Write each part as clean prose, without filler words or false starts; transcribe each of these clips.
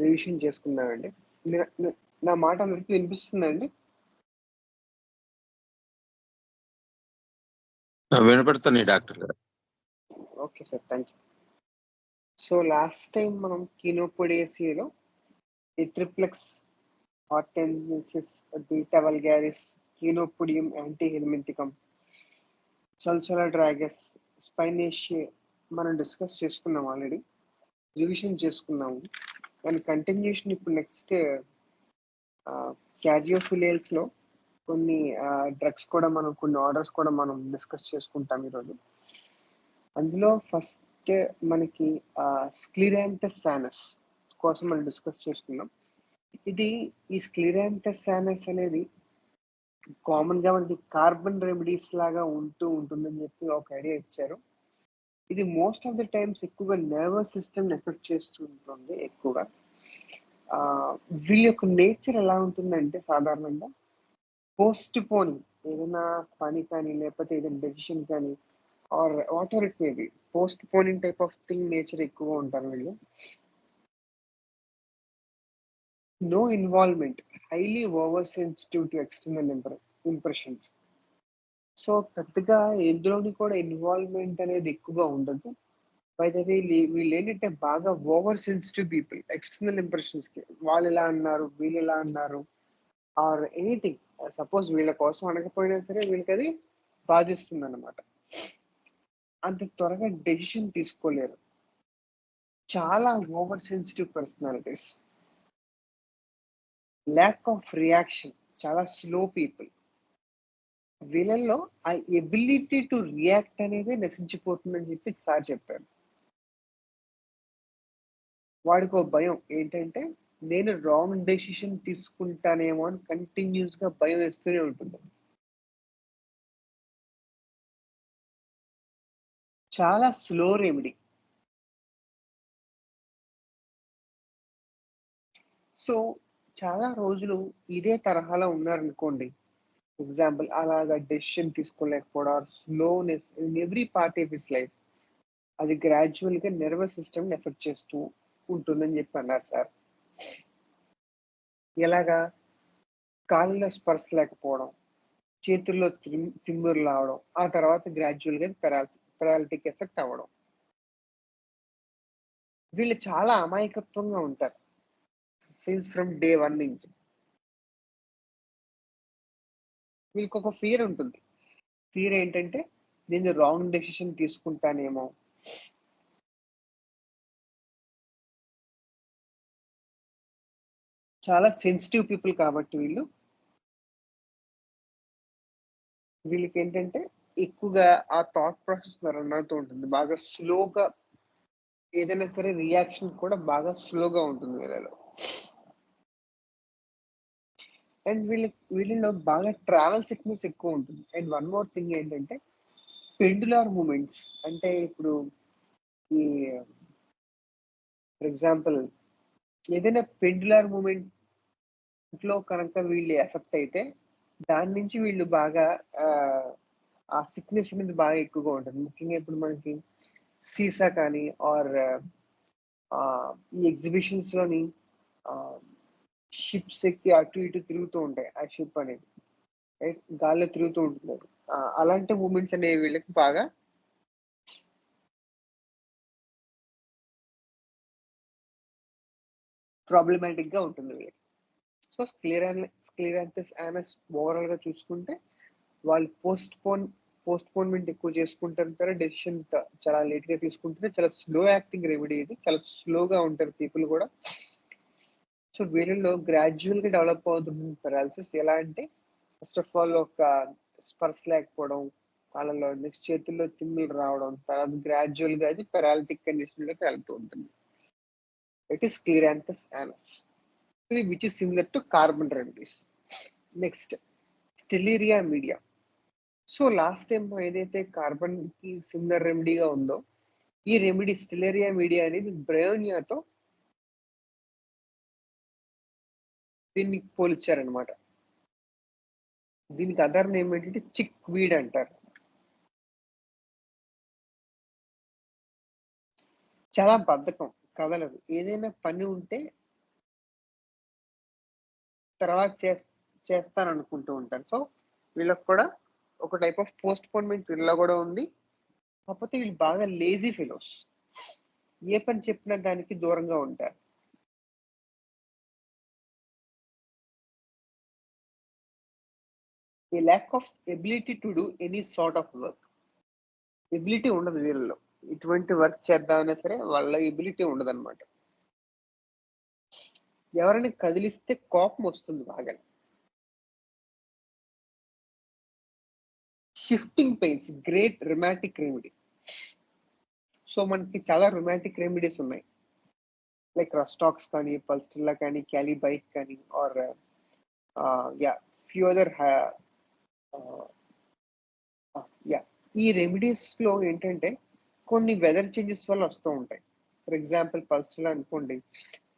Revision చేసుకున్నామండి. నా మాట అందరికీ వినిపిస్తుందండి? వినపడుతుంది డాక్టర్ గారు. Okay sir, thank you. So last time మనం కీనోపోడియేసిలో ఈ ట్రిప్లెక్స్ హార్టెన్సిస్, బీటా వల్గారిస్, కీనోపోడియం యాంటీహెల్మింథికం, సల్సలా డ్రాగస్, స్పైనేషియా మనం డిస్కస్ చేసుకున్నాం ఆల్రెడీ, రివిజన్ చేసుకున్నాము. దాని కంటిన్యూషన్ ఇప్పుడు నెక్స్ట్ క్యారియోఫిలేల్స్లో కొన్ని డ్రగ్స్ కూడా మనం, కొన్ని ఆర్డర్స్ కూడా మనం డిస్కస్ చేసుకుంటాం ఈరోజు. అందులో ఫస్ట్ మనకి స్క్లిరాంథస్ సానస్ కోసం మనం డిస్కస్ చేసుకున్నాం. ఈ స్క్లిరాంథస్ సానస్ అనేది కామన్ గా మనకి కార్బన్ రెమెడీస్ లాగా ఉంటుందని చెప్పి ఒక ఐడియా ఇచ్చారు. ఇది మోస్ట్ ఆఫ్ ద టైమ్స్ ఎక్కువగా నర్వస్ సిస్టమ్ ఎఫెక్ట్ చేస్తూ ఉంటుంది. ఎక్కువగా వీళ్ళ యొక్క నేచర్ ఎలా ఉంటుందంటే సాధారణంగా పోస్ట్ పోనింగ్, ఏదైనా పని కానీ లేకపోతే ఏదైనా డెసిషన్ కానీ or whatever it may be, postponing type of thing nature ఎక్కువగా ఉంటారు వీళ్ళు. No involvement, highly over sensitive to external impressions. So పెద్దగా ఎందులోని కూడా ఇన్వాల్వ్మెంట్ అనేది ఎక్కువగా ఉండదు. అయితే వీళ్ళు ఏంటంటే బాగా over sensitive people external impressions కి. వాళ్ళు ఎలా అన్నారు, వీళ్ళు ఎలా అన్నారు, ఆర్ ఎనీథింగ్, సపోజ్ వీళ్ళ కోసం అనకపోయినా సరే వీళ్ళకి అది బాధిస్తుంది అన్నమాట. అంత త్వరగా డెసిషన్ తీసుకోలేరు. చాలా over sensitive personalities. Lack of reaction, చాలా స్లో పీపుల్. వీళ్ళల్లో ఆ ఎబిలిటీ టు రియాక్ట్ అనేది నశించిపోతుందని చెప్పి సార్ చెప్పారు. వాడికి ఒక భయం ఏంటంటే నేను రాంగ్ డెసిషన్ తీసుకుంటానేమో అని కంటిన్యూస్ గా భయం వేస్తూనే ఉంటుంది. చాలా స్లో రెమెడీ. సో చాలా రోజులు ఇదే తరహాలో ఉన్నారనుకోండి, ఎగ్జాంపుల్ అలాగా డెసిషన్ తీసుకోలేకపోవడం, slowness in every part of his life, అది గ్రాడ్యువల్ గా నర్వస్ సిస్టమ్ ఎఫెక్ట్ చేస్తూ ఉంటుందని చెప్పి అన్నారు సార్. ఎలాగా? కాళ్ళలో స్పర్శ లేకపోవడం, చేతుల్లో తిమ్మురు రావడం, ఆ తర్వాత గ్రాడ్యువల్ గా పెరాలిటిక్ ఎఫెక్ట్ అవ్వడం. వీళ్ళు చాలా అమాయకత్వంగా ఉంటారు సిన్స్ ఫ్రమ్ డే 1 నుంచి. వీళ్ళకి ఒక ఫియర్ ఉంటుంది. ఫియర్ ఏంటంటే నేను రాంగ్ డెసిషన్ తీసుకుంటానేమో, చాలా సెన్సిటివ్ పీపుల్ కాబట్టి వీళ్ళకి ఏంటంటే ఎక్కువగా ఆ థాట్ ప్రాసెస్ రన్ అవుతూ ఉంటుంది. బాగా స్లోగా ఏదైనా సరే రియాక్షన్ కూడా బాగా స్లోగా ఉంటుంది వీళ్ళలో. అండ్ వీళ్ళలో బాగా ట్రావెల్ సిక్నెస్ ఎక్కువ ఉంటుంది. అండ్ వన్ మోర్ థింగ్ ఏంటంటే పెండులార్ మూమెంట్స్. అంటే ఇప్పుడు ఈ ఫర్ ఎగ్జాంపుల్ ఏదైనా పెండులార్ మూమెంట్ లో కనుక వీళ్ళు ఎఫెక్ట్ అయితే దాని నుంచి వీళ్ళు బాగా ఆ సిక్నెస్ అనేది బాగా ఎక్కువగా ఉంటుంది. ముఖ్యంగా ఇప్పుడు మనకి సీసా కానీ ఆర్ ఈ ఎగ్జిబిషన్స్ లోని షిప్స్ ఎక్కి అటు ఇటు తిరుగుతూ ఉంటాయి. ఆ షిప్ అనేది గాల్లో తిరుగుతూ ఉంటుంది. అలాంటి మూమెంట్స్ అనేవి వీళ్ళకి బాగా ప్రాబ్లమాటిక్ గా ఉంటుంది వీళ్ళకి. సో స్క్లిరాంథస్ ఆనస్ ఓవరాల్ గా చూసుకుంటే వాళ్ళు పోస్ట్పోన్మెంట్ ఎక్కువ చేసుకుంటుంటారు. డెసిషన్ చాలా లేట్ గా తీసుకుంటారు. చాలా స్లో యాక్టింగ్ రెమెడీ ఇది. చాలా స్లోగా ఉంటారు పీపుల్ కూడా. సో వీళ్ళలో గ్రాడ్యువల్ గా డెవలప్ అవుతుంది పెరాలసిస్. ఎలా అంటే ఫస్ట్ ఆఫ్ ఆల్ ఒక స్పర్శ లేకపోవడం కాళ్ళలో, నెక్స్ట్ చేతుల్లో తిమ్మిలు రావడం, తర్వాత గ్రాడ్యువల్ గా అది పెరాలిటిక్ కండిషన్ లోకి వెళ్తూ ఉంటుంది. It is Scleranthus annuus, which is similar to carbon remedies. Next Stellaria media. So last time ఏదైతే కార్బన్ కి సిమిలర్ రెమెడీగా ఉందో, ఈ రెమెడీ స్టెలీరియా మీడియా అనేది బ్రయోనియాతో దీన్ని పోల్చారనమాట. దీనికి అదర్ నేమ్ ఏంటంటే చిక్ వీడ్ అంటారు. చాలా బద్ధకం, కదలదు. ఏదైనా పని ఉంటే తర్వాత చేస్తాను అనుకుంటూ ఉంటారు. సో వీళ్ళకి కూడా ఒక టైప్ ఆఫ్ పోస్ట్ పోన్మెంట్ వీళ్ళలో కూడా ఉంది. కాకపోతే వీళ్ళు బాగా లేజీ ఫెలోస్. ఏ పని చెప్పినా దానికి దూరంగా ఉంటారు. A lack of ability to do any sort of work. Ability ఉండదు వీళ్ళలో. ఎటువంటి వర్క్ చేద్దామన్నా సరే వాళ్ళ ఎబిలిటీ ఉండదు అనమాట. ఎవరైనా కదిలిస్తే కోపం వస్తుంది బాగా. Shifting pains great romantic remedy. So మనకి చాలా రొమాంటిక్ రెమెడీస్ ఉన్నాయి, లైక్ రస్టాక్స్ కానీ, పల్స్టిల్లా కానీ, క్యాలిబైట్ కానీ, ఆర్ ఫ్యూ అదర్ ఈ రెమెడీస్ లో ఏంటంటే కొన్ని వెదర్ చేంజెస్ వల్ల వస్తూ ఉంటాయి. ఫర్ ఎగ్జాంపుల్ పల్స్టిల్లా అనుకోండి,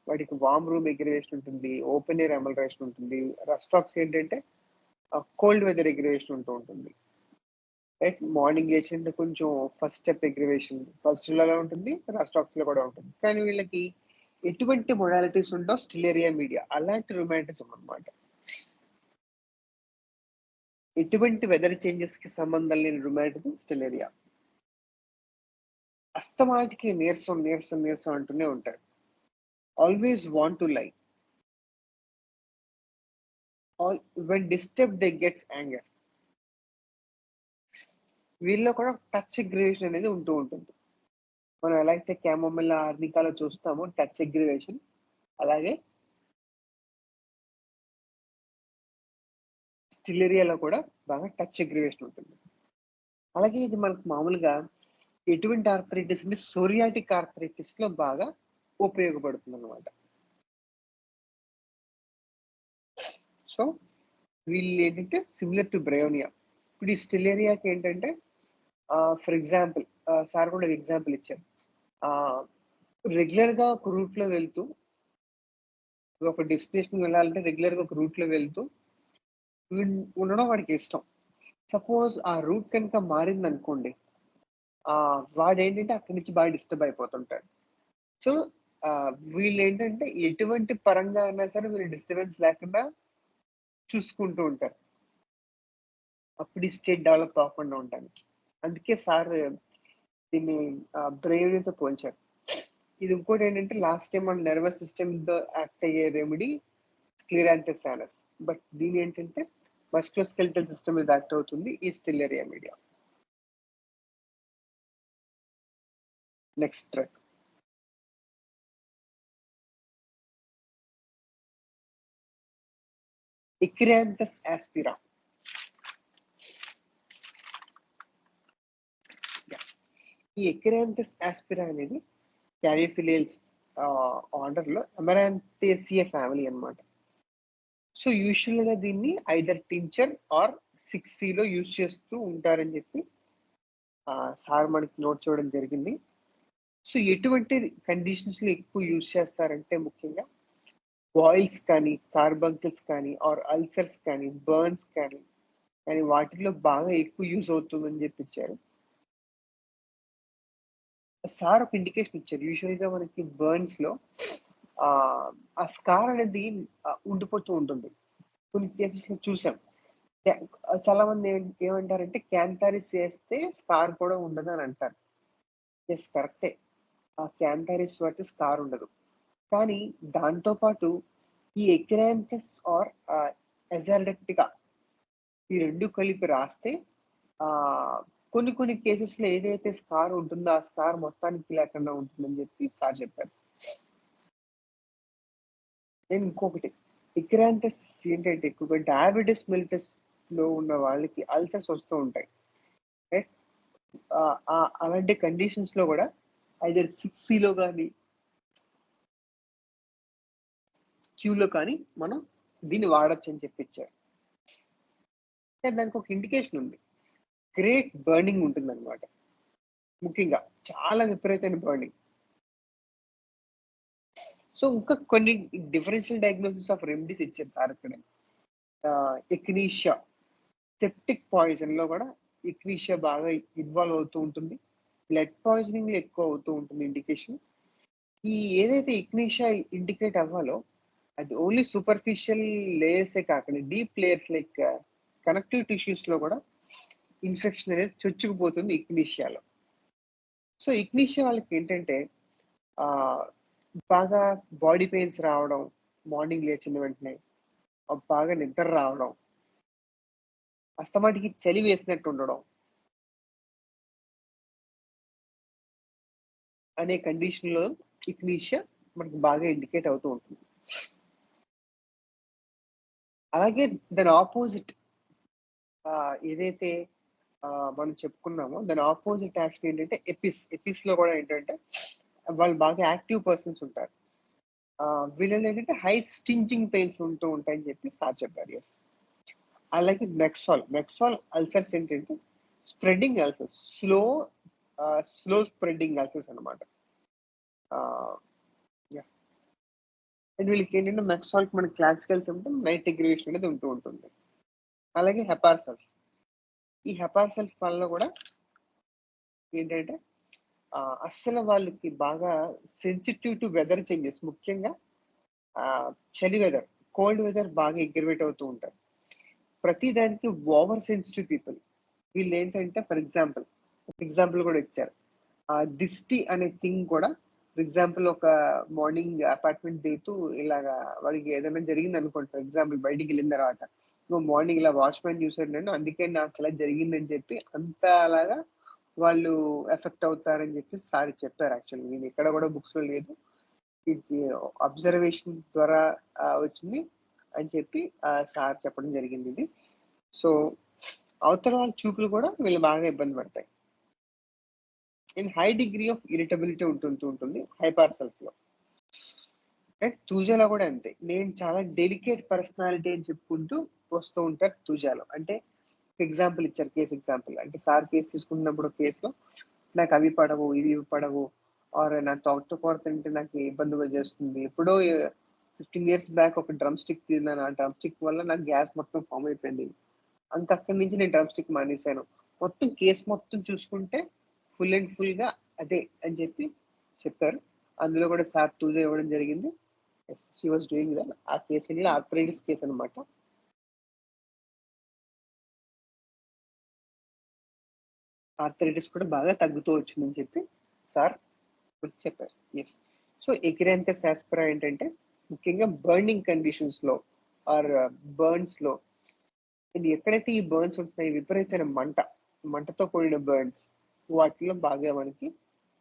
వాటికి వామ్ రూమ్ ఎగ్రివేషన్ ఉంటుంది, ఓపెన్ ఎయిర్ అమలరేషన్ ఉంటుంది. రస్టాక్స్ ఏంటంటే కోల్డ్ వెదర్ ఎగ్రివేషన్ ఉంటూ ఉంటుంది. రైట్, మార్నింగ్ లేచింటే కొంచెం ఫస్ట్ స్టెప్ ఎగ్రివేషన్ పల్స్టిల్లాలో ఉంటుంది, రస్టాక్స్ లో కూడా ఉంటుంది. కానీ వీళ్ళకి ఎటువంటి మొడాలిటీస్ ఉండవు, స్టిలేరియా మీడియా అలాంటి రొమాంటిజం అనమాట. ఎటువంటి వెదర్ చేంజెస్ కి సంబంధం లేని రొమాంటిజం స్టిలేరియా. అస్తమాటికి నీరసం నీరసం నీరసం అంటూనే ఉంటాడు. Always want to lie. When disturb they gets anger. వీళ్ళలో కూడా టచ్ ఎగ్రివేషన్ అనేది ఉంటూ ఉంటుంది. మనం ఎలా అయితే క్యామోమిల్ ఆర్నికాలో చూస్తామో టచ్ ఎగ్రివేషన్, అలాగే స్టిలేరియాలో కూడా బాగా టచ్ ఎగ్రివేషన్ ఉంటుంది. అలాగే ఇది మనకు మామూలుగా ఎటువంటి ఆర్థరైటిస్ అంటే సోరియాటిక్ ఆర్థరైటిస్ లో బాగా ఉపయోగపడుతుంది అనమాట. సో వీళ్ళు ఏంటంటే సిమిలర్ టు బ్రయోనియా. ఇప్పుడు ఈ స్టిలేరియాకి ఏంటంటే ఫర్ ఎగ్జాంపుల్ సార్ కూడా ఎగ్జాంపుల్ ఇచ్చారు. రెగ్యులర్ గా ఒక రూట్ లో వెళ్తూ, ఒక డెస్టినేషన్ వెళ్ళాలంటే రెగ్యులర్ గా ఒక రూట్ లో వెళ్తూ ఉండడం వాడికి ఇష్టం. సపోజ్ ఆ రూట్ కనుక మారింది అనుకోండి, వాడు ఏంటంటే అక్కడి నుంచి బాగా డిస్టర్బ్ అయిపోతుంటాడు. సో వీళ్ళు ఏంటంటే ఎటువంటి పరంగా అయినా సరే వీళ్ళు డిస్టర్బెన్స్ లేకుండా చూసుకుంటూ ఉంటారు, అప్పుడు ఈ స్టేట్ డెవలప్ అవ్వకుండా ఉండడానికి. అందుకే సార్ దీన్ని బ్రెయిన్తో పోల్చారు. ఇది ఇంకోటి ఏంటంటే లాస్ట్ టైం మన నర్వస్ సిస్టమ్ తో యాక్ట్ అయ్యే రెమెడీ స్క్లిరాంథస్ సానస్, బట్ దీని ఏంటంటే మస్క్యులోస్కెలిటల్ సిస్టమ్ మీద యాక్ట్ అవుతుంది ఈ Stellaria media. Next track. Achyranthes aspera. ఈ ఎక్రాంథస్ ఆస్పిరా అనేది క్యారియోఫిలియల్స్ ఆర్డర్ లో అమరాంథేసియా ఫ్యామిలీ అన్నమాట. సో యూజువల్ గా దీన్ని ఐదర్ టించర్ ఆర్ 6C లో యూజ్ చేస్తూ ఉంటారని చెప్పి సార్ మనకి నోట్ చేయడం జరిగింది. సో ఎటువంటి కండిషన్స్ లో ఎక్కువ యూజ్ చేస్తారంటే ముఖ్యంగా బాయిల్స్ కానీ, కార్బంకిల్స్ కానీ, ఆర్ అల్సర్స్ కానీ, బర్న్స్ కానీ వాటిలో బాగా ఎక్కువ యూజ్ అవుతుందని చెప్పి ఇచ్చారు. సార్ ఒక ఇండికేషన్ ఇచ్చారు. యూజువల్ గా మనకి బర్న్స్ లో ఆ స్కార్ అనేది ఉండిపోతూ ఉంటుంది. కొన్ని కేసెస్ లో చూసాం. చాలా మంది ఏమంటారంటే క్యాంథారిస్ చేస్తే స్కార్ కూడా ఉండదు అని అంటారు. ఎస్, కరెక్టే, ఆ క్యాంథారిస్ బట్టి స్కార్ ఉండదు. కానీ దాంతో పాటు ఈ ఎక్రాంథస్ ఆర్ ఎజార్డక్టికా ఈ రెండు కలిపి రాస్తే కొన్ని కొన్ని కేసెస్ లో ఏదైతే స్కార్ ఉంటుందో ఆ స్కార్ మొత్తానికి లేకుండా ఉంటుందని చెప్పి సార్ చెప్పారు. ఇంకొకటి ఎక్రాంథస్ ఏంటంటే ఎక్కువగా డయాబెటిస్ మెలిటస్ లో ఉన్న వాళ్ళకి అల్సర్స్ వస్తూ ఉంటాయి. అలాంటి కండిషన్స్ లో కూడా ఐదర్ 6Cలో కానీ క్యూలో కానీ మనం దీన్ని వాడచ్చు అని చెప్పించారు. దానికి ఒక ఇండికేషన్ ఉంది, గ్రేట్ బర్నింగ్ ఉంటుంది అనమాట. ముఖ్యంగా చాలా విపరీతమైన బర్నింగ్. సో ఇంకా కొన్ని డిఫరెన్షియల్ డయాగ్నోసిస్ ఆఫ్ రెమెడీస్ ఇచ్చారు సార్ ఇక్కడ. ఎక్నీషియా, సెప్టిక్ పాయిజన్ లో కూడా ఎక్నీషియా బాగా ఇన్వాల్వ్ అవుతూ ఉంటుంది. బ్లడ్ పాయిజనింగ్ ఎక్కువ అవుతూ ఉంటుంది ఇండికేషన్. ఈ ఏదైతే ఎక్నీషియా ఇండికేట్ అవ్వాలో అది ఓన్లీ సూపర్ఫిషియల్ లేయర్సే కాకుండా deep layers like connective tissues లో కూడా ఇన్ఫెక్షన్ అనేది చొచ్చుకుపోతుంది ఇగ్నీషియాలో. సో ఇగ్నీషియా వాళ్ళకి ఏంటంటే బాగా బాడీ పెయిన్స్ రావడం, మార్నింగ్ లేచిన వెంటనే బాగా నిద్ర రావడం, అస్తమాటికి చలి వేసినట్టు ఉండడం అనే కండిషన్ లో ఇగ్నీషియా మనకు బాగా ఇండికేట్ అవుతూ ఉంటుంది. అలాగే దాని ఆపోజిట్ ఏదైతే మనం చెప్పుకున్నామో దాని ఆపోజిట్ యాక్షన్ ఏంటంటే ఎపిస్ లో కూడా ఏంటంటే వాళ్ళు బాగా యాక్టివ్ పర్సన్స్ ఉంటారు. వీళ్ళని ఏంటంటే హై స్టింజింగ్ పెయిన్స్ ఉంటూ ఉంటాయని చెప్పి సార్ చెప్పారు. ఎస్. అలాగే మెక్సాల్ అల్సర్స్ ఏంటంటే spreading ulcers, slow spreading ulcers అనమాట. అండ్ వీళ్ళకి ఏంటంటే మెక్సాల్ మన క్లాసికల్ సిమ్టమ్ నైట్ ఎగ్రివేషన్ అనేది ఉంటూ ఉంటుంది. అలాగే హెపార్సల్ఫ్, ఈ హెపార్సల్ఫ్ వల్ల కూడా ఏంటంటే అస్సలు వాళ్ళకి బాగా సెన్సిటివ్ టు వెదర్ చేంజెస్, ముఖ్యంగా చలి వెదర్, కోల్డ్ వెదర్ బాగా ఎగ్రివేట్ అవుతూ ఉంటారు. ప్రతి దానికి ఓవర్ సెన్సిటివ్ పీపుల్. వీళ్ళు ఏంటంటే ఫర్ ఎగ్జాంపుల్ కూడా ఇచ్చారు. దిష్టి అనే థింగ్ కూడా ఫర్ ఎగ్జాంపుల్ ఒక మార్నింగ్ అపార్ట్మెంట్ దిగుతూ ఇలాగా వాడికి ఏదైనా జరిగింది అనుకోండి, ఫర్ ఎగ్జాంపుల్ బయటికి వెళ్ళిన తర్వాత నువ్వు మార్నింగ్ ఇలా వాచ్మెన్ చూసాడు నేను అందుకే నాకు ఇలా జరిగిందని చెప్పి అంత అలాగా వాళ్ళు ఎఫెక్ట్ అవుతారని చెప్పి సార్ చెప్పారు. యాక్చువల్లీ నేను ఎక్కడ కూడా బుక్స్ లో లేదు, ఇది అబ్జర్వేషన్ ద్వారా వచ్చింది అని చెప్పి సార్ చెప్పడం జరిగింది ఇది. సో అవతల వాళ్ళ చూపులు కూడా వీళ్ళు బాగా ఇబ్బంది పడతాయి. And high degree of irritability ఉంటుంది హైపార్సల్ఫ్ లో. అండ్ తూజాలో కూడా అంతే. నేను చాలా డెలికేట్ పర్సనాలిటీ అని చెప్పుకుంటూ వస్తూ ఉంటారు తూజాలో. అంటే ఎగ్జాంపుల్ ఇచ్చారు, కేసు ఎగ్జాంపుల్. అంటే సార్ కేసు తీసుకున్నప్పుడు కేసులో నాకు అవి పడవు ఇవి పడవు, ఆర్ నా తోట కూర తింటే నాకు ఇబ్బంది చేస్తుంది. ఎప్పుడో 15 years బ్యాక్ ఒక డ్రమ్ స్టిక్ తిన్నాను, ఆ డ్రమ్ స్టిక్ వల్ల నాకు గ్యాస్ మొత్తం ఫామ్ అయిపోయింది, అంత అక్కడి నుంచి నేను డ్రమ్ స్టిక్ మానేశాను. మొత్తం కేసు మొత్తం చూసుకుంటే ఫుల్ అండ్ ఫుల్ గా అదే అని చెప్పి చెప్పారు. అందులో కూడా సార్ తూజా ఇవ్వడం జరిగింది. She was doing that. ఆ కేసు ఆర్థరైటిస్ కేసు అనమాట. ఆర్థరైటిస్ కూడా బాగా తగ్గుతూ వచ్చిందని చెప్పి సార్ చెప్పారు. ఎస్. సో ఎకిరాంథస్ ఆస్పెరా ఏంటంటే ముఖ్యంగా బర్నింగ్ కండిషన్స్ లో ఆర్ బర్న్స్ లో, ఇది ఎక్కడైతే ఈ బర్న్స్ ఉంటున్నాయి విపరీతమైన మంటతో కూడిన బర్న్స్, వాటిలో బాగా మనకి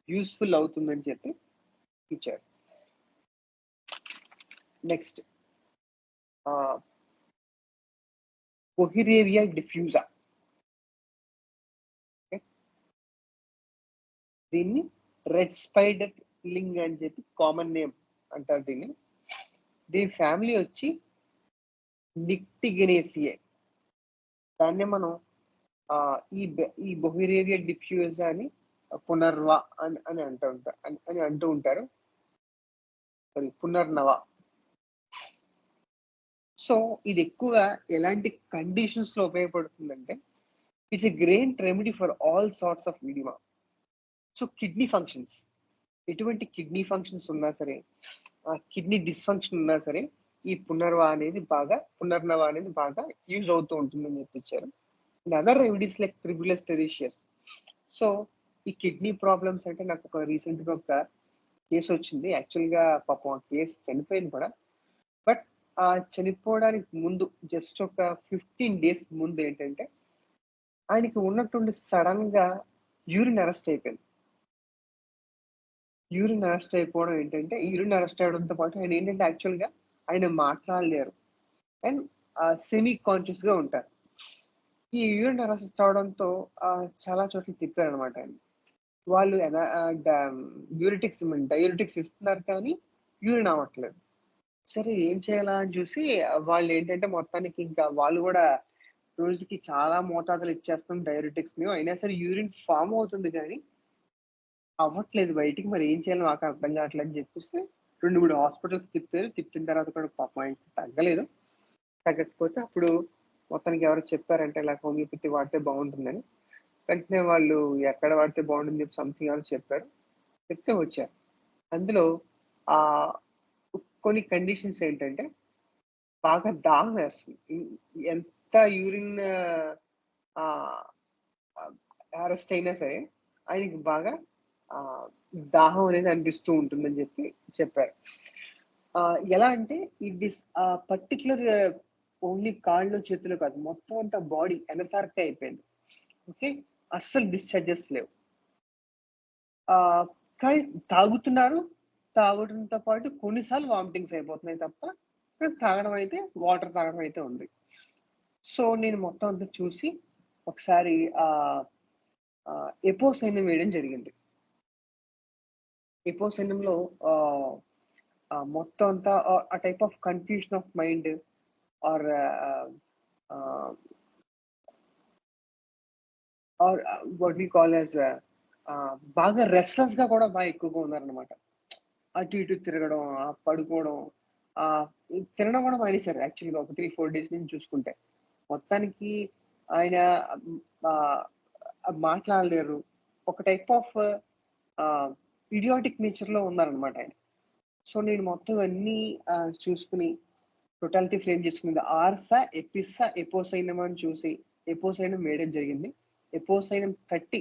యూస్ఫుల్ అవుతుందని చెప్పి ఇచ్చారు. నెక్స్ట్ కొహిరేవియా డిఫ్యూజా, దీన్ని రెడ్ స్పైడర్ లింగ్ అని చెప్పి కామన్ నేమ్ అంటారు దీన్ని. దీని ఫ్యామిలీ వచ్చి నిక్టిగనేసియే. దాన్నే మనం ఈ బొహిరేవియా డిఫ్యూజా అని పునర్వా అని అంటూ ఉంటారు. సారీ, పునర్నవ. సో ఇది ఎక్కువగా ఎలాంటి కండిషన్స్ లో ఉపయోగపడుతుందంటే it's a great remedy for all sorts of oedema. So kidney functions, ఎటువంటి కిడ్నీ ఫంక్షన్స్ ఉన్నా సరే, కిడ్నీ డిస్ఫంక్షన్ ఉన్నా సరే, ఈ పునర్నవ అనేది బాగా యూజ్ అవుతూ ఉంటుందని చెప్పించారు. And other remedies like Tribulus terrestris. So ఈ కిడ్నీ ప్రాబ్లమ్స్ అంటే నాకు ఒక రీసెంట్ గా ఒక కేసు వచ్చింది. యాక్చువల్ గా పాపం ఆ కేసు చనిపోయింది కూడా. బట్ ఆ చనిపోవడానికి ముందు జస్ట్ ఒక 15 days ముందు ఏంటంటే ఆయనకి ఉన్నట్టుండి సడన్ గా యూరిన్ అరెస్ట్ అయిపోయింది. యూరిన్ అరెస్ట్ అయిపోవడం ఏంటంటే యూరిన్ అరెస్ట్ అవడంతో పాటు ఆయన ఏంటంటే యాక్చువల్ గా ఆయన మాట్లాడలేరు అండ్ సెమీ కాన్షియస్ గా ఉంటారు. ఈ యూరిన్ అరెస్ట్ అవడంతో చాలా చోట్ల తిప్పారు అనమాట ఆయన. వాళ్ళు డయూరిటిక్స్ ఇస్తున్నారు కానీ యూరిన్ అవ్వట్లేదు. సరే ఏం చేయాలా అని చూసి వాళ్ళు ఏంటంటే మొత్తానికి ఇంకా వాళ్ళు కూడా రోజుకి చాలా మోతాదులు ఇచ్చేస్తాం డయూరిటిక్స్ మేము, అయినా సరే యూరిన్ ఫామ్ అవుతుంది కానీ అవ్వట్లేదు బయటికి, మరి ఏం చేయాలో మాకు అర్థం కావట్లేదు అని చెప్పేసి 2-3 హాస్పిటల్స్ తిప్పిన తర్వాత కూడా పాపం ఆయనకి తగ్గకపోతే అప్పుడు మొత్తానికి ఎవరు చెప్పారంటే ఇలా హోమియోపతి వాడితే బాగుంటుందని. వెంటనే వాళ్ళు ఎక్కడ వాడితే బాగుంటుంది చెప్పి సంథింగ్ ఎవరు చెప్తే వచ్చారు. అందులో ఆ కొన్ని కండిషన్స్ ఏంటంటే బాగా దాహం వేస్తుంది. ఎంత యూరిన్ అరెస్ట్ అయినా సరే ఆయనకి బాగా దాహం అనేది అనిపిస్తూ ఉంటుందని చెప్పారు. ఎలా అంటే ఇది పర్టికులర్ ఓన్లీ కాళ్ళు చేతులు కాదు, మొత్తం అంతా బాడీ ఎనసార్కే అయిపోయింది. ఓకే, అస్సలు డిశ్చార్జెస్ లేవు. కానీ తాగడంతో పాటు కొన్నిసార్లు వామిటింగ్స్ అయిపోతున్నాయి తప్ప వాటర్ తాగడం అయితే ఉంది. సో నేను మొత్తం అంతా చూసి ఒకసారి ఎపోసైనం వేయడం జరిగింది. ఎపోసైనంలో మొత్తం అంతా ఆ type of confusion of mind or what we call as బాగా రెస్ట్లెస్ గా కూడా బాగా ఎక్కువగా ఉన్నారనమాట. అటు ఇటు తిరగడం, పడుకోవడం, తినడం కూడా మానేశారు యాక్చువల్గా ఒక 3-4 డేస్ నుంచి చూసుకుంటే. మొత్తానికి ఆయన మాట్లాడలేరు. ఒక టైప్ ఆఫ్ ఇడియాటిక్ నేచర్ లో ఉన్నారనమాట ఆయన. సో నేను మొత్తం అన్ని చూసుకుని టోటాలిటీ ఫ్రేమ్ చేసుకుంది. ఆర్సా, ఎపిసా, ఎపోసైనం అని చూసి ఎపోసైనం వేయడం జరిగింది. ఎపోసైనం 30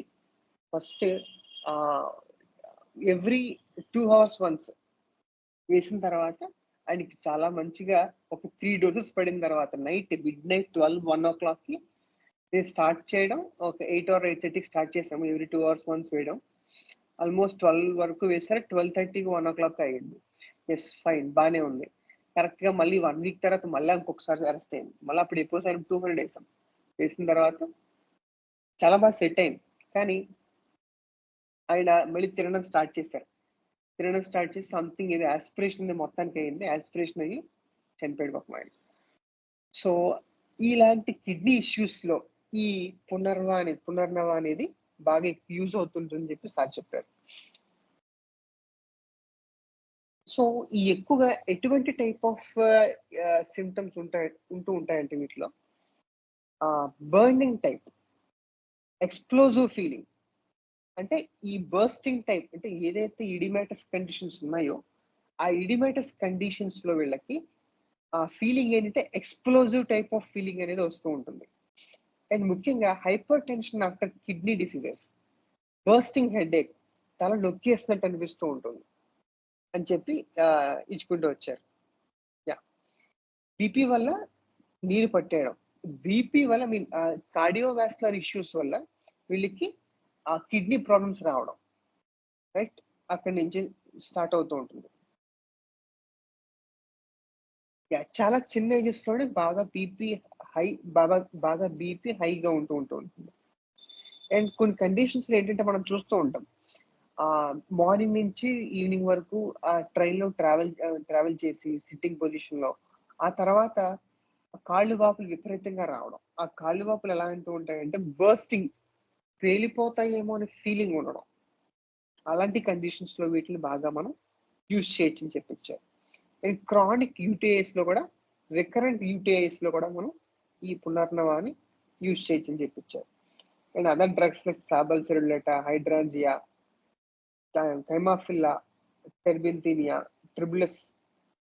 ఫస్ట్ ఎవ్రీ 2 hours వన్స్ వేసిన తర్వాత ఆయనకి చాలా మంచిగా ఒక 3 doses పడిన తర్వాత మిడ్ నైట్ 1 o'clock నేను స్టార్ట్ చేయడం. ఒక 8 or 8:30 స్టార్ట్ చేసాము. ఎవ్రీ 2 hours వన్స్ వేయడం. ఆల్మోస్ట్ 12 వరకు వేసారు. 12:30కి 1 o'clock అయ్యింది. ఎస్, ఫైన్, బాగానే ఉంది. కరెక్ట్ గా మళ్ళీ 1 week తర్వాత మళ్ళీ ఇంకొకసారి అరెస్ట్ అయింది. మళ్ళీ అప్పుడు ఎపోసైనం 200 వేసాం. వేసిన తర్వాత చాలా బాగా సెట్ అయింది. కానీ ఆయన మళ్ళీ తినడం స్టార్ట్ చేశారు. సంథింగ్ ఏదో ఆస్పిరేషన్ మొత్తానికి అయింది. ఆస్పిరేషన్ అయ్యి చనిపోయాడు పాపం ఆయన. సో ఇలాంటి కిడ్నీ ఇష్యూస్ లో ఈ పునర్నవ అనేది బాగా యూజ్ అవుతుంటుందని చెప్పి సార్ చెప్పారు. సో ఈ ఎక్కువగా ఎటువంటి టైప్ ఆఫ్ సిమ్టమ్స్ ఉంటూ ఉంటాయంటే వీటిలో బర్నింగ్ టైప్, ఎక్స్ప్లోజివ్ ఫీలింగ్, అంటే ఈ బర్స్టింగ్ టైప్, అంటే ఏదైతే ఇడిమాటస్ కండిషన్స్ ఉన్నాయో ఆ ఇడిమాటస్ కండిషన్స్ లో వీళ్ళకి ఆ ఫీలింగ్ ఏంటంటే ఎక్స్ప్లోజివ్ టైప్ ఆఫ్ ఫీలింగ్ అనేది వస్తూ ఉంటుంది. అండ్ ముఖ్యంగా hyper tension after kidney diseases, bursting headache, తల నొక్కేసినట్టు అనిపిస్తూ ఉంటుంది అని చెప్పి ఇచ్చుకుంటూ వచ్చారు. యా, బీపీ వల్ల నీరు పట్టేయడం, బీపీ వల్ల కార్డియోవాస్కులర్ ఇష్యూస్ వల్ల వీళ్ళకి ఆ కిడ్నీ ప్రాబ్లమ్స్ రావడం, రైట్, అక్కడి నుంచి స్టార్ట్ అవుతూ ఉంటుంది. చాలా చిన్న ఏజెస్ లోనే బాగా బీపీ హైగా ఉంటూ ఉంటుంది. అండ్ కొన్ని కండిషన్స్ ఏంటంటే మనం చూస్తూ ఉంటాం, మార్నింగ్ నుంచి ఈవినింగ్ వరకు ఆ ట్రైన్ లో ట్రావెల్ చేసి సిట్టింగ్ పొజిషన్ లో ఆ తర్వాత కాళ్ళు వాపులు విపరీతంగా రావడం. ఆ కాళ్ళు వాపులు ఎలా అంటూ ఉంటాయంటే బర్స్టింగ్, పేలిపోతాయేమో అనే ఫీలింగ్ ఉండడం. అలాంటి కండిషన్స్ లో వీటిని బాగా మనం యూజ్ చేయొచ్చు అని చెప్పించారు. అండ్ క్రానిక్ యూటీఐస్ లో కూడా, రికరెంట్ యూటీఐస్ లో కూడా మనం ఈ పునర్నవాన్ని యూజ్ చేయొచ్చు అని చెప్పించారు. And other drugs like Sabal serrulata, Hydrangea, Chimaphila, Terebinthina, Tribulus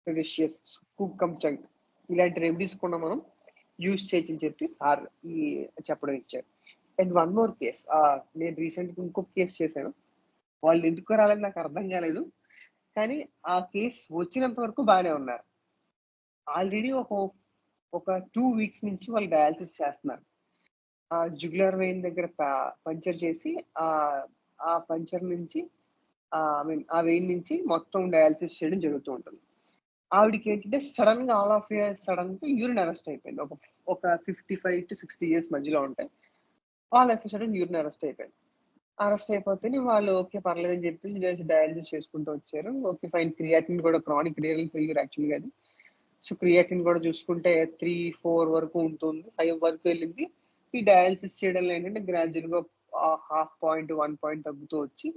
పెరిషియస్, కూకంచంక్, ఇలాంటి రెమెడీస్ కూడా మనం యూజ్ చేయొచ్చు అని చెప్పి సార్ చెప్పడం ఇచ్చారు. అండ్ వన్ మోర్ కేస్, నేను రీసెంట్గా ఇంకొక కేసు చేశాను. వాళ్ళు ఎందుకు రాలని నాకు అర్థం కాలేదు, కానీ ఆ కేసు వచ్చినంత వరకు బాగానే ఉన్నారు. ఆల్రెడీ ఒక 2 weeks నుంచి వాళ్ళు డయాలసిస్ చేస్తున్నారు. ఆ జుగులర్ వెయిన్ దగ్గర పంచర్ చేసి ఆ పంచర్ నుంచి ఆ వెయిన్ నుంచి మొత్తం డయాలసిస్ చేయడం జరుగుతూ ఉంటుంది. ఆవిడకి ఏంటంటే సడన్ గా ఆల్ ఆఫ్ సడన్ గా యూరిన్ అరెస్ట్ అయిపోయింది. ఒక 55 to 60 years మధ్యలో ఉంటాయి. All of sudden urine arrest అయిపోయింది. అరెస్ట్ అయిపోతే వాళ్ళు ఓకే పర్లేదని చెప్పి డయాలసిస్ చేసుకుంటూ వచ్చారు. Okay fine. క్రియాటిన్ కూడా క్రానిక్ రీనల్ ఫెయిల్యూర్ యాక్చువల్గా అది. సో క్రియాటిన్ కూడా చూసుకుంటే 3-4 వరకు ఉంటుంది, 5 వరకు వెళ్ళింది. ఈ డయాలసిస్ చేయడంలో ఏంటంటే గ్రాడ్యువల్ గా 0.5 point 1 point తగ్గుతూ వచ్చి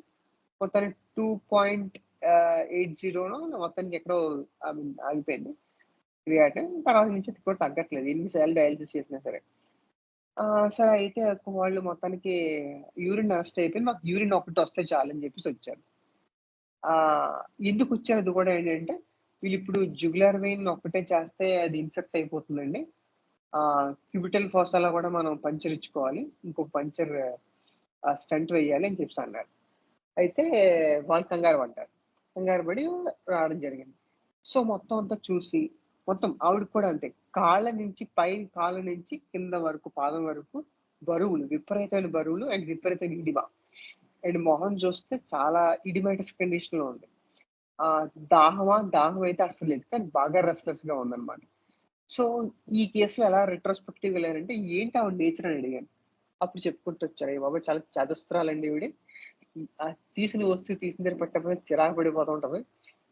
మొత్తానికి 2.80 మొత్తానికి ఎక్కడో ఆగిపోయింది క్రియాటిన్. తర్వాత నుంచి కూడా తగ్గట్లేదు ఎన్నిసార్లు డయాలసిస్ చేసినా సరే. సరే అయితే వాళ్ళు మొత్తానికి యూరిన్ అరెస్ట్ అయిపోయింది, మాకు యూరిన్ ఒకటి వస్తే చాలని చెప్పేసి వచ్చారు. ఎందుకు వచ్చారు అది కూడా ఏంటంటే వీళ్ళు ఇప్పుడు జుగులార్ వెయిన్ ఒక్కటే చేస్తే అది ఇన్ఫెక్ట్ అయిపోతుందండి. క్యూబిటల్ ఫోసాలో కూడా మనం పంచర్ ఇచ్చుకోవాలి, ఇంకొక పంచర్ స్టంట్ వేయాలి అని చెప్పి అన్నారు. అయితే వాళ్ళు కంగారు పడ్డారు, కంగారు పడి రావడం జరిగింది. సో మొత్తం అంతా చూసి, మొత్తం ఆవిడ కూడా అంతే, కాళ్ళ నుంచి కాళ్ళ నుంచి కింద వరకు పాదం వరకు బరువులు, విపరీతమైన బరువులు అండ్ విపరీతమైన ఇడిమ. అండ్ మొహం చూస్తే చాలా ఇడిమైటస్ కండిషన్ లో ఉంది. దాహం అయితే అసలు లేదు, కానీ బాగా రెస్ట్లెస్ గా ఉందన్నమాట. సో ఈ కేసులో ఎలా రెట్రోస్పెక్టివ్ వెళ్ళారంటే, ఏంటి ఆవిడ నేచర్ అని అడిగాను. అప్పుడు చెప్పుకుంటూ వచ్చారు, అయ్య బాబా చాలా చదస్త్రాలండి ఈవిడ, తీసిన వస్తువు తీసిన దగ్గర పెట్టకపోతే చిరాకు పడిపోతూ ఉంటది.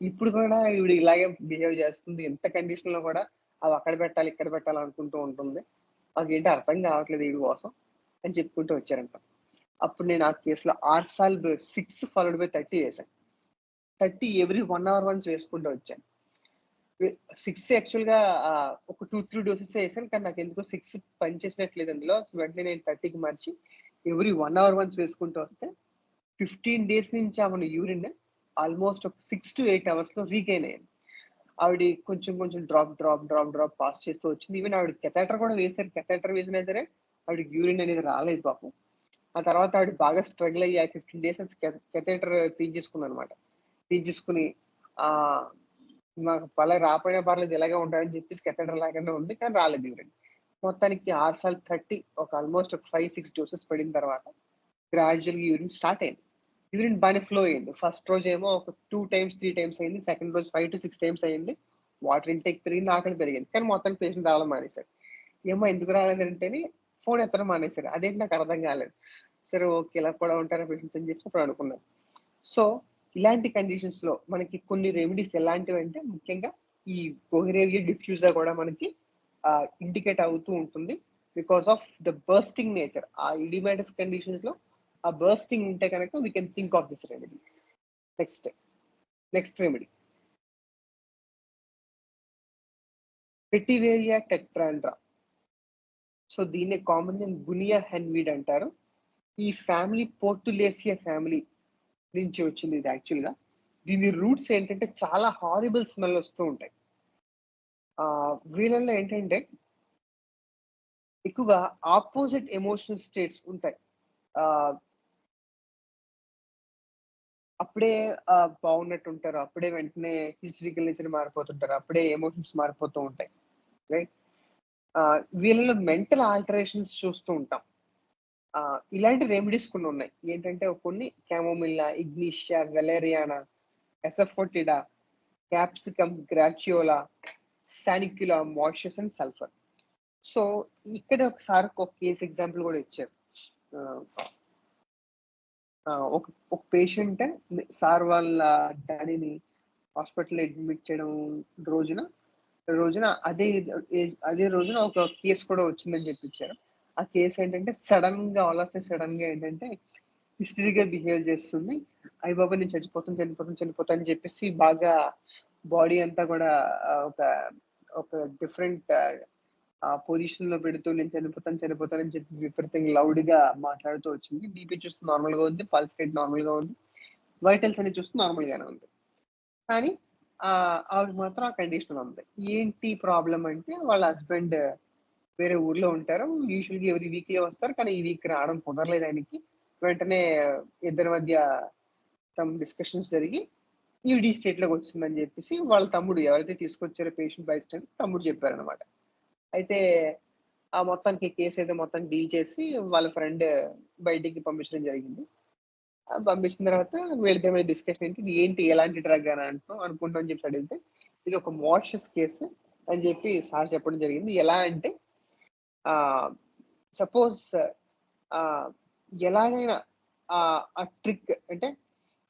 ఇప్పుడు కూడా ఈవిడ ఇలాగే బిహేవ్ చేస్తుంది, ఎంత కండిషన్ లో కూడా అవి అక్కడ పెట్టాలి ఇక్కడ పెట్టాలి అనుకుంటూ ఉంటుంది, మాకేంటి అర్థం కావట్లేదు వీడి కోసం అని చెప్పుకుంటూ వచ్చారంట. అప్పుడు నేను ఆ కేసులో ఆర్సాల్బ్ 6 ఫాలోడ్ బై 30 వేసాను. 30 ఎవ్రీ 1 hour వన్స్ వేసుకుంటూ వచ్చాను. 6 యాక్చువల్ గా ఒక 2-3 డోసెస్ వేసాను, కానీ నాకు ఎందుకో 6 పనిచేసినట్లేదు అందులో. వెంటనే నేను 30కి మార్చి ఎవ్రీ 1 hour వన్స్ వేసుకుంటూ వస్తే 15 days నుంచి ఆమె యూరిన్ ఆల్మోస్ట్ ఒక 6 to 8 hours లో రీగైన్ అయ్యింది. ఆవిడ కొంచెం కొంచెం డ్రాప్ పాస్ చేస్తూ వచ్చింది. ఈవెన్ ఆవిడ కెథాటర్ కూడా వేసారు, కెథాటర్ వేసినా సరే ఆవిడకి యూరిన్ అనేది రాలేదు పాపం. ఆ తర్వాత ఆవిడ బాగా స్ట్రగుల్ అయ్యి 15 days కెథాటర్ తీసేసుకున్నాను అనమాట. తీసేసుకుని మాకు రాపోయినా పర్లేదు ఇలాగే ఉంటాయని చెప్పేసి కెథాటర్ లాగానే ఉంది, కానీ రాలేదు యూరిన్. మొత్తానికి 6 సార్లు 30 ఒక ఆల్మోస్ట్ ఒక 5-6 డోసెస్ పడిన తర్వాత గ్రాడ్యువల్గా యూరిన్ స్టార్ట్ అయింది. యూరిన్ బాగానే ఫ్లో అయింది. ఫస్ట్ రోజు ఏమో ఒక 2 times 3 times అయింది, సెకండ్ రోజు 5 to 6 times అయింది. వాటర్ ఇంటేక్ పెరిగింది, ఆకలి పెరిగింది, కానీ మొత్తానికి పేషెంట్ రావడం మానేశారు. ఏమో ఎందుకు రాలేదంటేనే ఫోన్ ఎత్తడం మానేశారు. అదేంటి నాకు అర్థం కాలేదు. సరే ఓకే, ఇలా కూడా ఉంటారా పేషెంట్స్ అని చెప్పి అప్పుడు అనుకున్నాను. సో ఇలాంటి కండిషన్స్ లో మనకి కొన్ని రెమెడీస్ ఎలాంటివి అంటే, ముఖ్యంగా ఈ కోహెరేవియా డిఫ్యూజా కూడా మనకి ఇండికేట్ అవుతూ ఉంటుంది, because of the bursting nature. ఆ ఇడిమైటస్ కండిషన్స్ లో ఆ బర్స్టింగ్ ఉంటే కనుక we can think of this remedy. Next remedy Petiveria tetrandra. So దీన్ని కామన్ గునియా హెన్వీడ్ అంటారు. ఈ ఫ్యామిలీ పోర్టులేసియా ఫ్యామిలీ నుంచి వచ్చింది ఇది యాక్చువల్ గా. దీని రూట్స్ ఏంటంటే చాలా హారిబుల్ స్మెల్ వస్తూ ఉంటాయి. వీళ్ళల్లో ఏంటంటే ఎక్కువగా ఆపోజిట్ ఎమోషనల్ స్టేట్స్ ఉంటాయి. అప్పుడే బాగున్నట్టు ఉంటారు, అప్పుడే వెంటనే హిస్టరికల్ నేచర్ మారిపోతుంటారు, అప్పుడే ఎమోషన్స్ మారిపోతూ ఉంటాయి, రైట్. వీళ్ళలో మెంటల్ ఆల్టరేషన్స్ చూస్తూ ఉంటాం. ఇలాంటి రెమెడీస్ కొన్ని ఉన్నాయి. ఏంటంటే కొన్ని క్యామోమిల్లా, ఇగ్నిషియా, వెలేరియానా, ఎసఫోటిడా, క్యాప్సికమ్, గ్రాచియోలా, సానిక్యులా, మాయిషస్ అండ్ సల్ఫర్. సో ఇక్కడ ఒకసారి ఒక కేసు ఎగ్జాంపుల్ కూడా ఇచ్చారు. ఒక పేషెంట్ సార్ వాళ్ళ డాడీని హాస్పిటల్ అడ్మిట్ చేయడం రోజున అదే రోజున ఒక కేసు కూడా వచ్చిందని చెప్పించారు. ఆ కేసు ఏంటంటే సడన్ గా ఏంటంటే హిస్టరీగా బిహేవ్ చేస్తుంది. అయ్య బాబా నేను చనిపోతాను అని చెప్పేసి బాగా బాడీ అంతా కూడా ఒక డిఫరెంట్ పొజిషన్ లో పెడుతూ నేను చనిపోతానని చెప్పి విపరీతంగా లౌడ్ గా మాట్లాడుతూ వచ్చింది. బీపీ చూస్తే నార్మల్ గా ఉంది, పల్స్ రేట్ నార్మల్ గా ఉంది, వైటల్స్ అని చూస్తే నార్మల్ గానే ఉంది, కానీ ఆవిడ మాత్రం ఆ కండిషన్ ఉంది. ఏంటి ప్రాబ్లం అంటే, వాళ్ళ హస్బెండ్ వేరే ఊర్లో ఉంటారు, యూజువల్గా ఎవరి వీక్ వస్తారు, కానీ ఈ వీక్ రావడం కుదరలేదు ఆయనకి. వెంటనే ఇద్దరి మధ్య సమ్ డిస్కషన్స్ జరిగి ఈవిడ ఈ స్టేట్ లోకి వచ్చిందని చెప్పేసి వాళ్ళ తమ్ముడు, ఎవరైతే తీసుకొచ్చారో పేషెంట్ బైస్టాండర్, తమ్ముడు చెప్పారనమాట. అయితే ఆ మొత్తానికి కేసు అయితే మొత్తం డీల్ చేసి వాళ్ళ ఫ్రెండ్ బయటికి పంపించడం జరిగింది. పంపించిన తర్వాత వీళ్ళతో మీద డిస్కషన్ ఏంటి ఎలాంటి డ్రగ్ అని అనుకుంటామని చెప్పి అడిగితే, ఇది ఒక మోషస్ కేసు అని చెప్పి సార్ చెప్పడం జరిగింది. ఎలా అంటే సపోజ్ ఎలాగైనా ఆ ట్రిక్ అంటే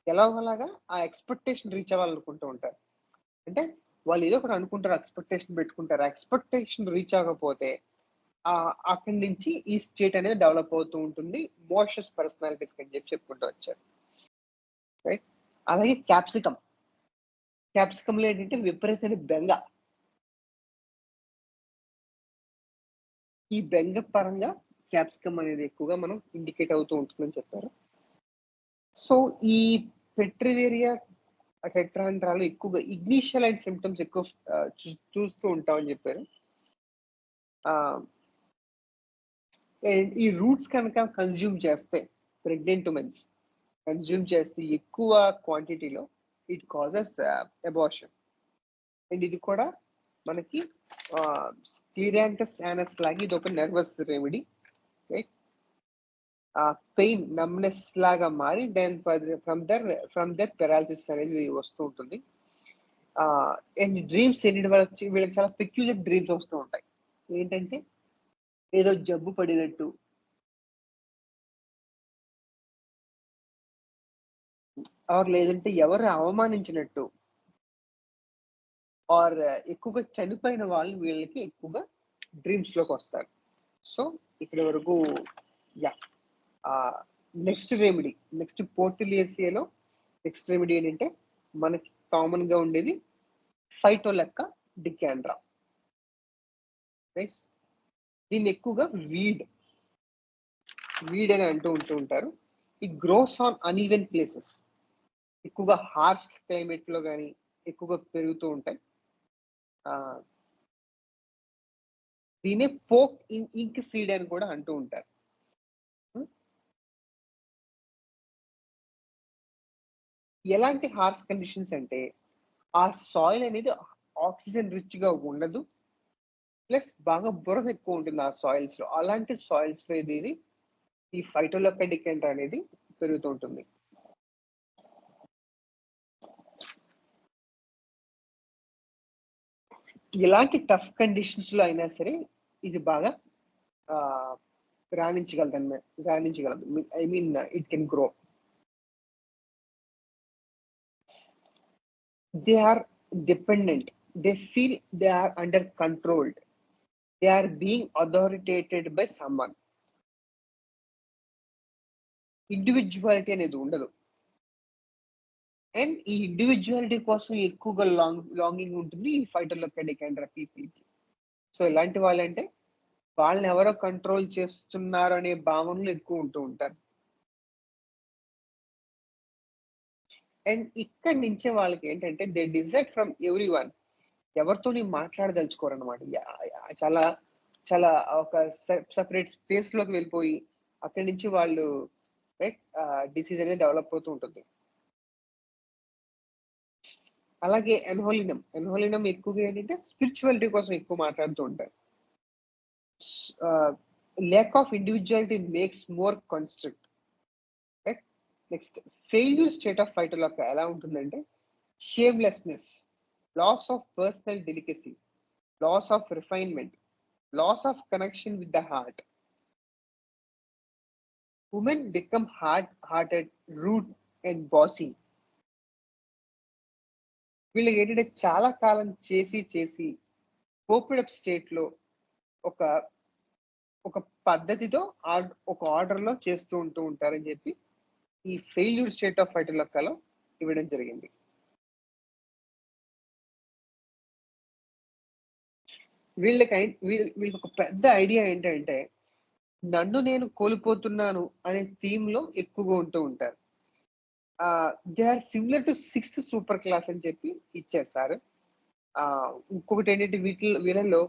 ఎలాగోలాగా ఆ ఎక్స్పెక్టేషన్ రీచ్ అవ్వాలనుకుంటూ ఉంటారు. అంటే వాళ్ళు ఏదో ఒకటి అనుకుంటారు, ఎక్స్పెక్టేషన్ పెట్టుకుంటారు, ఎక్స్పెక్టేషన్ రీచ్ అవ్వకపోతే అక్కడి నుంచి ఈ స్టేట్ అనేది డెవలప్ అవుతూ ఉంటుంది, మోషస్ పర్సనాలిటీస్ అని చెప్పి చెప్పుకుంటూ వచ్చారు, రైట్. అలాగే క్యాప్సికంలో ఏంటంటే విపరీతమైన బెంగ. ఈ బెంగ పరంగా క్యాప్సికమ్ అనేది ఎక్కువగా మనం ఇండికేట్ అవుతూ ఉంటుందని చెప్పారు. సో ఈ పెట్రివేరియా టెట్రాండ్రాలో ఎక్కువగా ఇగ్నిషియల్ అండ్ సిమ్టమ్స్ ఎక్కువ చూస్తూ ఉంటామని చెప్పారు. ఈ రూట్స్ కనుక కన్జ్యూమ్ చేస్తే ప్రెగ్నెంట్ ఉమెన్స్ కన్జ్యూమ్ చేస్తే ఎక్కువ క్వాంటిటీలో ఇట్ కాజెస్ అబార్షన్. అండ్ ఇది కూడా మనకి స్క్లిరాంథస్ యానస్ లాగా ఇది ఒక nervous remedy, right? Pain numbness లాగా మారి దెన్ ఫ్రమ్ దర్ పెరాలసిస్ అనేది వస్తూ ఉంటుంది. అండ్ డ్రీమ్స్ ఏంటంటే వీళ్ళకి చాలా పెక్యులర్ డ్రీమ్స్ వస్తూ ఉంటాయి. ఏంటంటే ఏదో జబ్బు పడినట్టు, ఆర్ లేదంటే ఎవరు అవమానించినట్టు, ఆర్ ఎక్కువగా చనిపోయిన వాళ్ళు వీళ్ళకి ఎక్కువగా డ్రీమ్స్ లోకి వస్తారు. సో ఇక్కడ వరకు నెక్స్ట్ రెమెడీ, నెక్స్ట్ పోర్టిలియేసియాలో నెక్స్ట్ రెమెడీ ఏంటంటే మనకి కామన్ గా ఉండేది ఫైటోలెక్కా డికాండ్రా. దీన్ని ఎక్కువగా వీడ్ అని అంటూ ఉంటారు. It grows on uneven places, ఎక్కువగా హార్ష్ క్లైమేట్ లో కానీ ఎక్కువగా పెరుగుతూ ఉంటాయి. దీనే పోక్ ఇంక్ సీడ్ అని కూడా అంటూ ఉంటారు. ఎలాంటి హార్ష్ కండిషన్స్ అంటే ఆ సాయిల్ అనేది ఆక్సిజన్ రిచ్ గా ఉండదు, ప్లస్ బాగా బురద ఎక్కువ ఉంటుంది ఆ సాయిల్స్ లో. అలాంటి సాయిల్స్ లో ఇది ఈ ఫైటోలెక్కా డికాండ్రా అనేది పెరుగుతూ ఉంటుంది. ఎలాంటి టఫ్ కండిషన్స్ లో అయినా సరే ఇది బాగా రాణించగలదు. I mean it can grow. They are dependent, they feel they are under controlled, they are being authoritated by someone. Individuality అనేది ఉండదు. అండ్ ఈ ఇండివిజువాలిటీ కోసం ఎక్కువగా లాంగింగ్ ఉంటుంది ఈ ఫైటోలెక్కా డికాండ్రా పీపుల్ కి. సో ఇలాంటి వాళ్ళంటే వాళ్ళని ఎవరో కంట్రోల్ చేస్తున్నారు అనే భావనలు ఎక్కువ ఉంటూ ఉంటారు. అండ్ ఇక్కడి నుంచే వాళ్ళకి ఏంటంటే they decide from everyone, ఎవరితోని మాట్లాడదలుచుకోరు అనమాట. చాలా చాలా ఒక సెపరేట్ స్పేస్ లోకి వెళ్ళిపోయి అక్కడి నుంచి వాళ్ళు రైట్ డిసీజ్ అనేది డెవలప్ అవుతూ ఉంటుంది. అలాగే ఎన్హోలినం ఎక్కువగా ఏంటంటే స్పిరిచువాలిటీ కోసం ఎక్కువ మాట్లాడుతూ ఉంటారు. lack of individuality makes more constrict, right? Next failure state of Phytolacca ఎలా ఉంటుందంటే shamelessness, loss of personal delicacy, loss of refinement, loss of connection with the heart. Women become hearted, rude and bossy. వీళ్ళకి ఏంటంటే చాలా కాలం చేసి కోపిడప్ state లో ఒక పద్ధతితో ఒక order లో చేస్తూ ఉంటారని చెప్పి ఈ ఫెయిల్యూర్ స్టేట్ ఆఫ్ ఫైటోలెక్కాలో ఇవ్వడం జరిగింది. వీళ్ళకి ఒక పెద్ద ఐడియా ఏంటంటే నన్ను నేను కోల్పోతున్నాను అనే థీమ్ లో ఎక్కువగా ఉంటూ ఉంటారు. They are similar to 6th super class అని చెప్పి ఇచ్చారు సార్. ఇంకొకటి ఏంటంటే వీళ్ళలో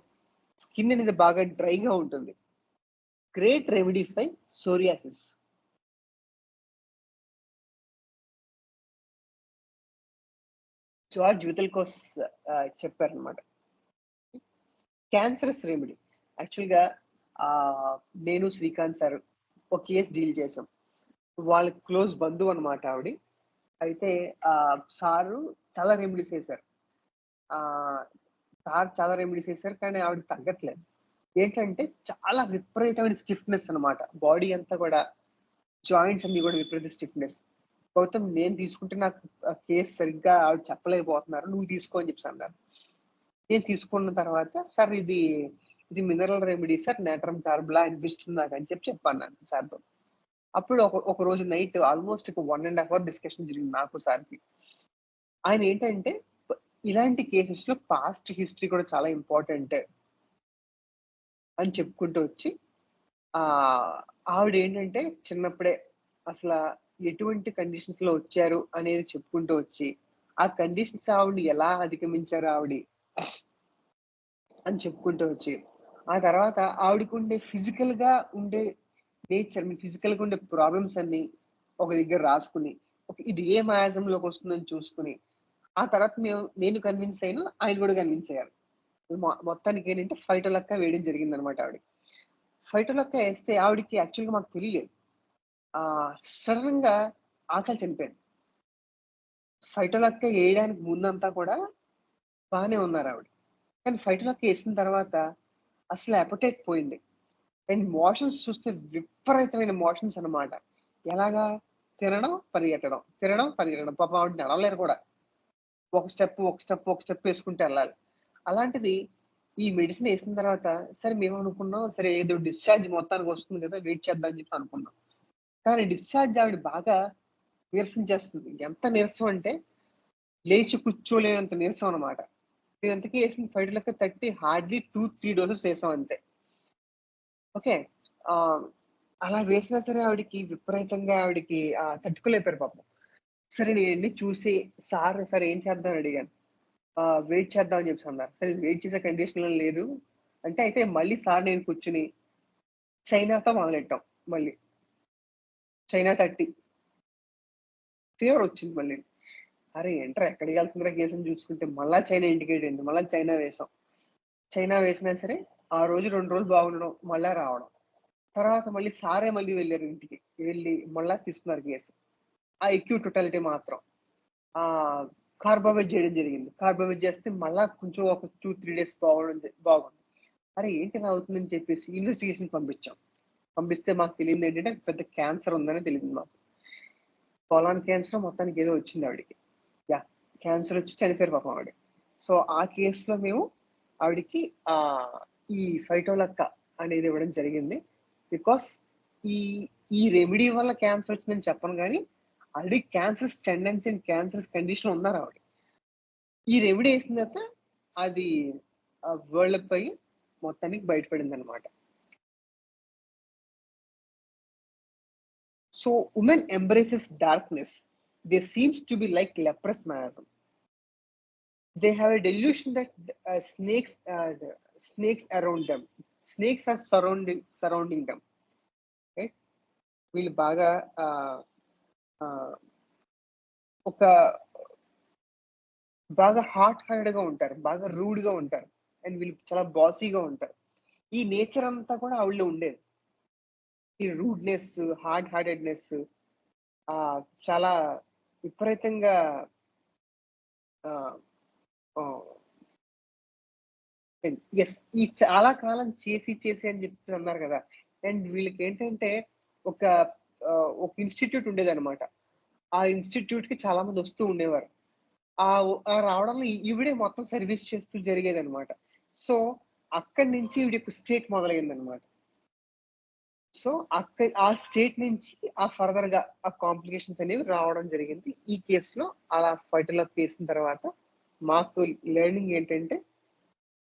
స్కిన్ అనేది బాగా డ్రైగా ఉంటుంది. గ్రేట్ రెమెడీ ఫై సోరియాసిస్. జార్జ్ వితల్కోస్ చెప్పారనమాట. క్యాన్సరస్ రెమెడీ యాక్చువల్గా నేను శ్రీకాంత్ సార్ ఒక కేసు డీల్ చేసాం. వాళ్ళ క్లోజ్ బంధువు అనమాట ఆవిడ. అయితే సారు చాలా రెమెడీస్ వేశారు. కానీ ఆవిడ తగ్గట్లేదు. ఏంటంటే చాలా విపరీతమైన స్టిఫ్నెస్ అనమాట, బాడీ అంతా కూడా జాయింట్స్ అన్ని కూడా విపరీత స్టిఫ్నెస్. గౌతమ్ నేను తీసుకుంటే నాకు కేసు సరిగ్గా ఆవిడ చెప్పలేకపోతున్నారు, నువ్వు తీసుకో అని చెప్పి అన్నారు. నేను తీసుకున్న తర్వాత సార్ ఇది మినరల్ రెమెడీ సార్, నేట్రమ్ కార్బ్లా అనిపిస్తుంది నాకు అని చెప్పాను సార్తో. అప్పుడు ఒక రోజు నైట్ ఆల్మోస్ట్ 1.5 hour డిస్కషన్ జరిగింది నాకు సార్కి. ఆయన ఏంటంటే ఇలాంటి కేసెస్ లో పాస్ట్ హిస్టరీ కూడా చాలా ఇంపార్టెంట్ అని చెప్పుకుంటూ వచ్చి ఆవిడ ఏంటంటే చిన్నప్పుడే అసలు ఎటువంటి కండిషన్స్ లో వచ్చారు అనేది చెప్పుకుంటూ వచ్చి ఆ కండిషన్స్ ఆవిడని ఎలా అధిగమించారు ఆవిడ అని చెప్పుకుంటూ వచ్చి, ఆ తర్వాత ఆవిడకుండే ఫిజికల్‌గా ఉండే నేచర్, ఫిజికల్‌గా ఉండే ప్రాబ్లమ్స్ అన్నీ ఒక దగ్గర రాసుకొని, ఇది ఏ మాయాజంలోకి వస్తుందని చూసుకొని, ఆ తర్వాత నేను కన్విన్స్ అయ్యాను. ఆయన కూడా కన్విన్స్ అయ్యారు. మొత్తానికి ఏంటంటే ఫైటోలక్క వేయడం జరిగిందనమాట ఆవిడకి. ఫైటోలక్క ఏస్తే ఆవిడకి యాక్చువల్‌గా మాకు తెలియలేదు. సడెన్‌గా ఆకలి చనిపోయింది. ఫైటోలక్క ఏయడానికి ముందంతా కూడా బానే ఉన్నారావిడ. కానీ ఫైటోలక్క ఏసిన తర్వాత అసలు అపెటైట్ పోయింది. అండ్ మోషన్స్ చూస్తే విపరీతమైన మోషన్స్ అన్నమాట. ఎలాగా? తినడం, పరిగెట్టడం, తినడం, పరిగెట్టడం. పాపం ఆవిడ నడవలేరు కూడా. ఒక స్టెప్ ఏసుకుంటూ ఎళ్ళాలి. అలాంటిది ఈ మెడిసిన్ ఏసిన తర్వాత సరే మేమనుకున్నాం, సరే ఏదో డిశ్చార్జ్ మొత్తానికి వస్తుంది కదా! వెయిట్ చేద్దాం అని చెప్పి అనుకున్నాం. కానీ డిశ్చార్జ్ ఆవిడ బాగా నీరసం చేస్తుంది. ఎంత నీరసం అంటే లేచి కూర్చోలేనంత నీరసం అన్నమాట. మేము ఇంతకీ ఏసిన ఫైటోలక్క 30 హార్డ్‌లీ 2, 3 డోసెస్ ఏసాం అంతే. ఓకే. ఆహ్, అలా వేసినా సరే ఆవిడకి విపరీతంగా తట్టుకోలేకపోయారు పాపం. సరే నేనెళ్లి చూసి సార్ ఏం చేద్దాం అని అడిగాను. వెయిట్ చేద్దాం అని చెప్పేసి అన్నారు. సరే వెయిట్ చేసే కండిషన్‌లో లేదు. అంటే అయితే మళ్ళీ సార్ నేను కూర్చొని చైనాతో మొదలెట్టాం మళ్ళీ. చైనా 30 ఫీవర్ వచ్చింది మళ్ళీ. అరే! ఏంట్రా ఎక్కడికెళ్తుందిరా కేసు అని చూసుకుంటే మళ్ళా చైనా ఇండికేట్ అయింది. మళ్ళా చైనా వేసాం. చైనా వేసినా సరే ఆ రోజు 2 రోజులు బాగుండడం, మళ్ళా రావడం. తర్వాత మళ్ళీ సారే మళ్ళీ వెళ్లారు ఇంటికి. వెళ్లి మళ్ళా తీసుకున్నారు కేసు. ఆ ఎక్యూట్ టోటాలిటీ మాత్రం. ఆహ్, కార్బోవేట్ చేయడం జరిగింది. కార్బోవేట్ చేస్తే మళ్ళా కొంచెం ఒక 2, 3 డేస్ బాగుంది. అరే! ఏంటి ఇలా అవుతుందని చెప్పేసి ఇన్వెస్టిగేషన్ పంపించాం. పంపిస్తే మాకు తెలియనిదేంటంటే పెద్ద క్యాన్సర్ ఉందని తెలిసింది మాకు. కొలాన్ క్యాన్సరో మొత్తానికి ఏదో వచ్చింది ఆవిడకి. యాహ్! క్యాన్సర్ వచ్చి చనిపోయారు పాపం ఆవిడ. సో, ఆ కేస్‌లో మేము ఆవిడకి ఆహ్, ఈ ఫైటోలక్క అనేది ఇవ్వడం జరిగింది. బికాస్ ఈ ఈ రెమెడీ వల్ల క్యాన్సర్ వచ్చిందని చెప్పను గానీ, already cancers tendency and cancerous కండిషన్‌లో ఉన్నారావిడ. ఈ రెమెడీ ఏసిన తర్వాత అది వరల్డ్‌కి పోయి మొత్తానికి బయటపడిందనమాట. So, women embraces darkness. They seems to be like leprous miasm. They have a delusion that snakes around them. Snakes are surrounding them. Right? వీళ్ళు బాగా ఆహ్, ఆహ్, ఒక బాగా హాట్ హార్టెడ్‌గా ఉంటారు. బాగా రూడ్‌గా ఉంటారు. అండ్ వీళ్ళు చాలా బాసీగా ఉంటారు. ఈ నేచర్ అంతా కూడా ఆవిడలో ఉండేది. ఈ రూడ్‌నెస్, హార్డ్ హార్టెడ్‌నెస్ చాలా విపరీతంగా ఆహ్, ఆహ్, యెస్. ఈ చాలా కాలం చేసి అని చెప్పి అన్నారు కదా! అండ్ వీళ్ళకేంటంటే ఒక ఒక ఇన్‌స్టిట్యూట్ ఉండేదనమాట. ఆ ఇన్‌స్టిట్యూట్‌కి చాలా మంది వస్తూ ఉండేవారు. రావడంలో ఈవిడే మొత్తం సర్విస్ చేస్తూ జరిగేదనమాట. సో, అక్కడి నుంచి ఈవిడకి స్టేట్ మొదలైందనమాట. సో, ఆ స్టేట్ నుంచి ఫర్దర్‌గా ఆ కాంప్లికేషన్స్ అనేవి రావడం జరిగింది. ఈ కేస్‌లో అలా ఫైటల్ చేసిన తర్వాత మాకు లెర్నింగ్ ఏంటంటే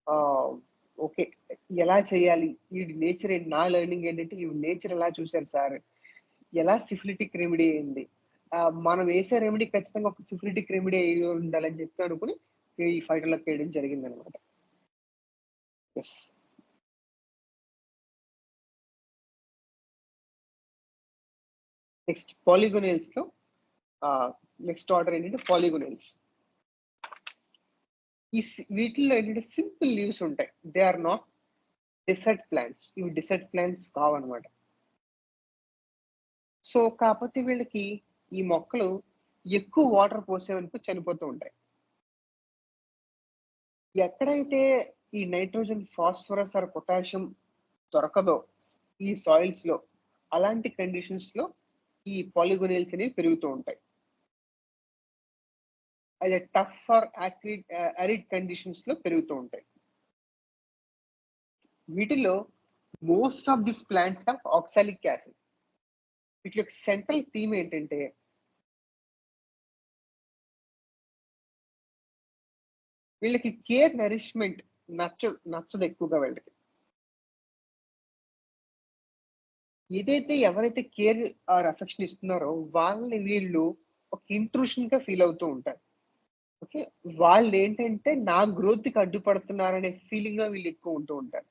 ఆహ్, ఓకే. ఎలా చేయాలి? ఈడి నేచర్ ఏంటి? నా లెర్నింగ్ ఏంటంటే ఈవిడ నేచర్ ఎలా చూసారు సార్? ఎలా సిఫిలిటిక్ రెమెడీ అయింది? మనం వేసే రెమెడీ ఖచ్చితంగా ఒక సిఫిలిటిక్ రెమెడీ అయ్యి ఉండాలని చెప్పి అనుకుని ఈ ఫైటర్‌లోకి వేయడం జరిగిందనమాట. యెస్. నెక్స్ట్ పాలిగోనెల్స్‌లో నెక్స్ట్ ఆర్డర్ ఏంటంటే పాలిగోనెల్స్. వీటిల్లో ఏంటంటే సింపుల్ లీవ్స్ ఉంటాయి. They are not desert plants. ఇవి డెసర్ట్ ప్లాంట్స్ కావన్నమాట. సో, కాపోతే వీళ్ళకి ఈ మొక్కలు ఎక్కువ వాటర్ పోసామనుకో చనిపోతూ ఉంటాయి. ఎక్కడైతే ఈ నైట్రోజన్, ఫాస్ఫరస్ ఆర్ పొటాషియం దొరకదో ఈ సాయిల్స్‌లో, అలాంటి కండిషన్స్‌లో ఈ పాలిగోనెల్స్ అనేవి పెరుగుతూ ఉంటాయి. అది టఫ్ ఆర్ అరిడ్ కండిషన్స్‌లో పెరుగుతూ ఉంటాయి. వీటిల్లో most of these plants have oxalic acid. వీటి యొక్క సెంట్రల్ థీమ్ ఏంటంటే వీళ్ళకి కేర్ నరిష్మెంట్ నచ్చదు ఎక్కువగా వీళ్ళకి. ఎవరైతే కేర్ ఆర్ అఫెక్షన్ ఇస్తున్నారో వాళ్ళని వీళ్ళు ఒక ఇంట్రూషన్‌గా ఫీల్ అవుతూ ఉంటారు. ఓకే. వాళ్ళు ఏంటంటే నా గ్రోత్‌కి అడ్డుపడుతున్నారనే ఫీలింగ్‌లో వీళ్ళు ఎక్కువ ఉంటూ ఉంటారు.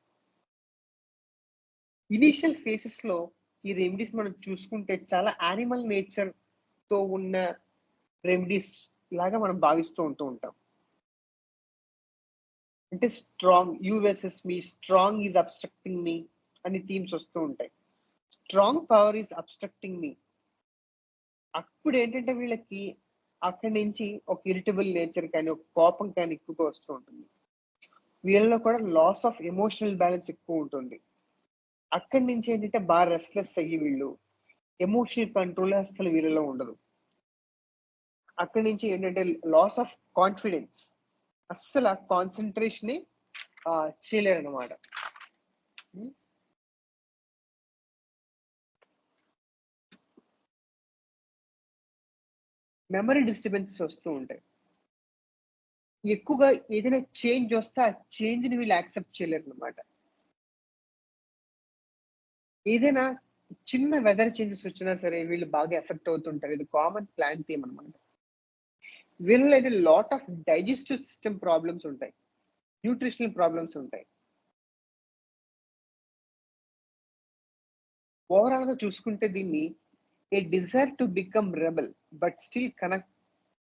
ఇనీషియల్ ఫేసెస్‌లో ఈ రెమెడీస్ మనం చూసుకుంటే చాలా యానిమల్ నేచర్‌తో ఉన్న రెమెడీస్ లాగా మనం భావిస్తూ ఉంటాం. అంటే strong you versus me, strong is obstructing me అని థీమ్స్ వస్తూ ఉంటాయి. Strong power is obstructing me. అప్పుడు ఏంటంటే వీళ్ళకి అక్కడి నుంచి ఒక ఇరిటబుల్ నేచర్ కానీ, ఒక కోపం కానీ ఎక్కువగా వస్తూ ఉంటుంది. వీళ్ళలో కూడా లాస్ ఆఫ్ ఎమోషనల్ బ్యాలెన్స్ ఎక్కువ ఉంటుంది. అక్కడి నుంచి ఏంటంటే బాగా రెస్ట్‌లెస్ అయ్యి వీళ్ళు ఎమోషనల్ కంట్రోల్ అసలు వీళ్ళలో ఉండదు. అక్కడి నుంచి ఏంటంటే లాస్ ఆఫ్ కాన్ఫిడెన్స్, అస్సలు ఆ కాన్సంట్రేషనే చేయలేరన్నమాట. మెమరీ డిస్టర్బెన్సెస్ వస్తూ ఉంటాయి. ఎక్కువగా ఏదైనా చేంజ్ వస్తే ఆ చేంజ్‌ని వీళ్ళు యాక్సెప్ట్ చేయలేరన్నమాట. ఏదైనా చిన్న వెదర్ చేంజెస్ వచ్చినా సరే వీళ్ళు బాగా ఎఫెక్ట్ అవుతుంటారు. ఇది కామన్ ప్లాంట్ థీమ్ అన్నమాట. వీళ్ళలో అయితే lot of digestive system problems ఉంటాయి. న్యూట్రిషనల్ ప్రాబ్లమ్స్ ఉంటాయి. ఓవరాల్‌గా చూసుకుంటే దీన్ని a desire to become rebel but still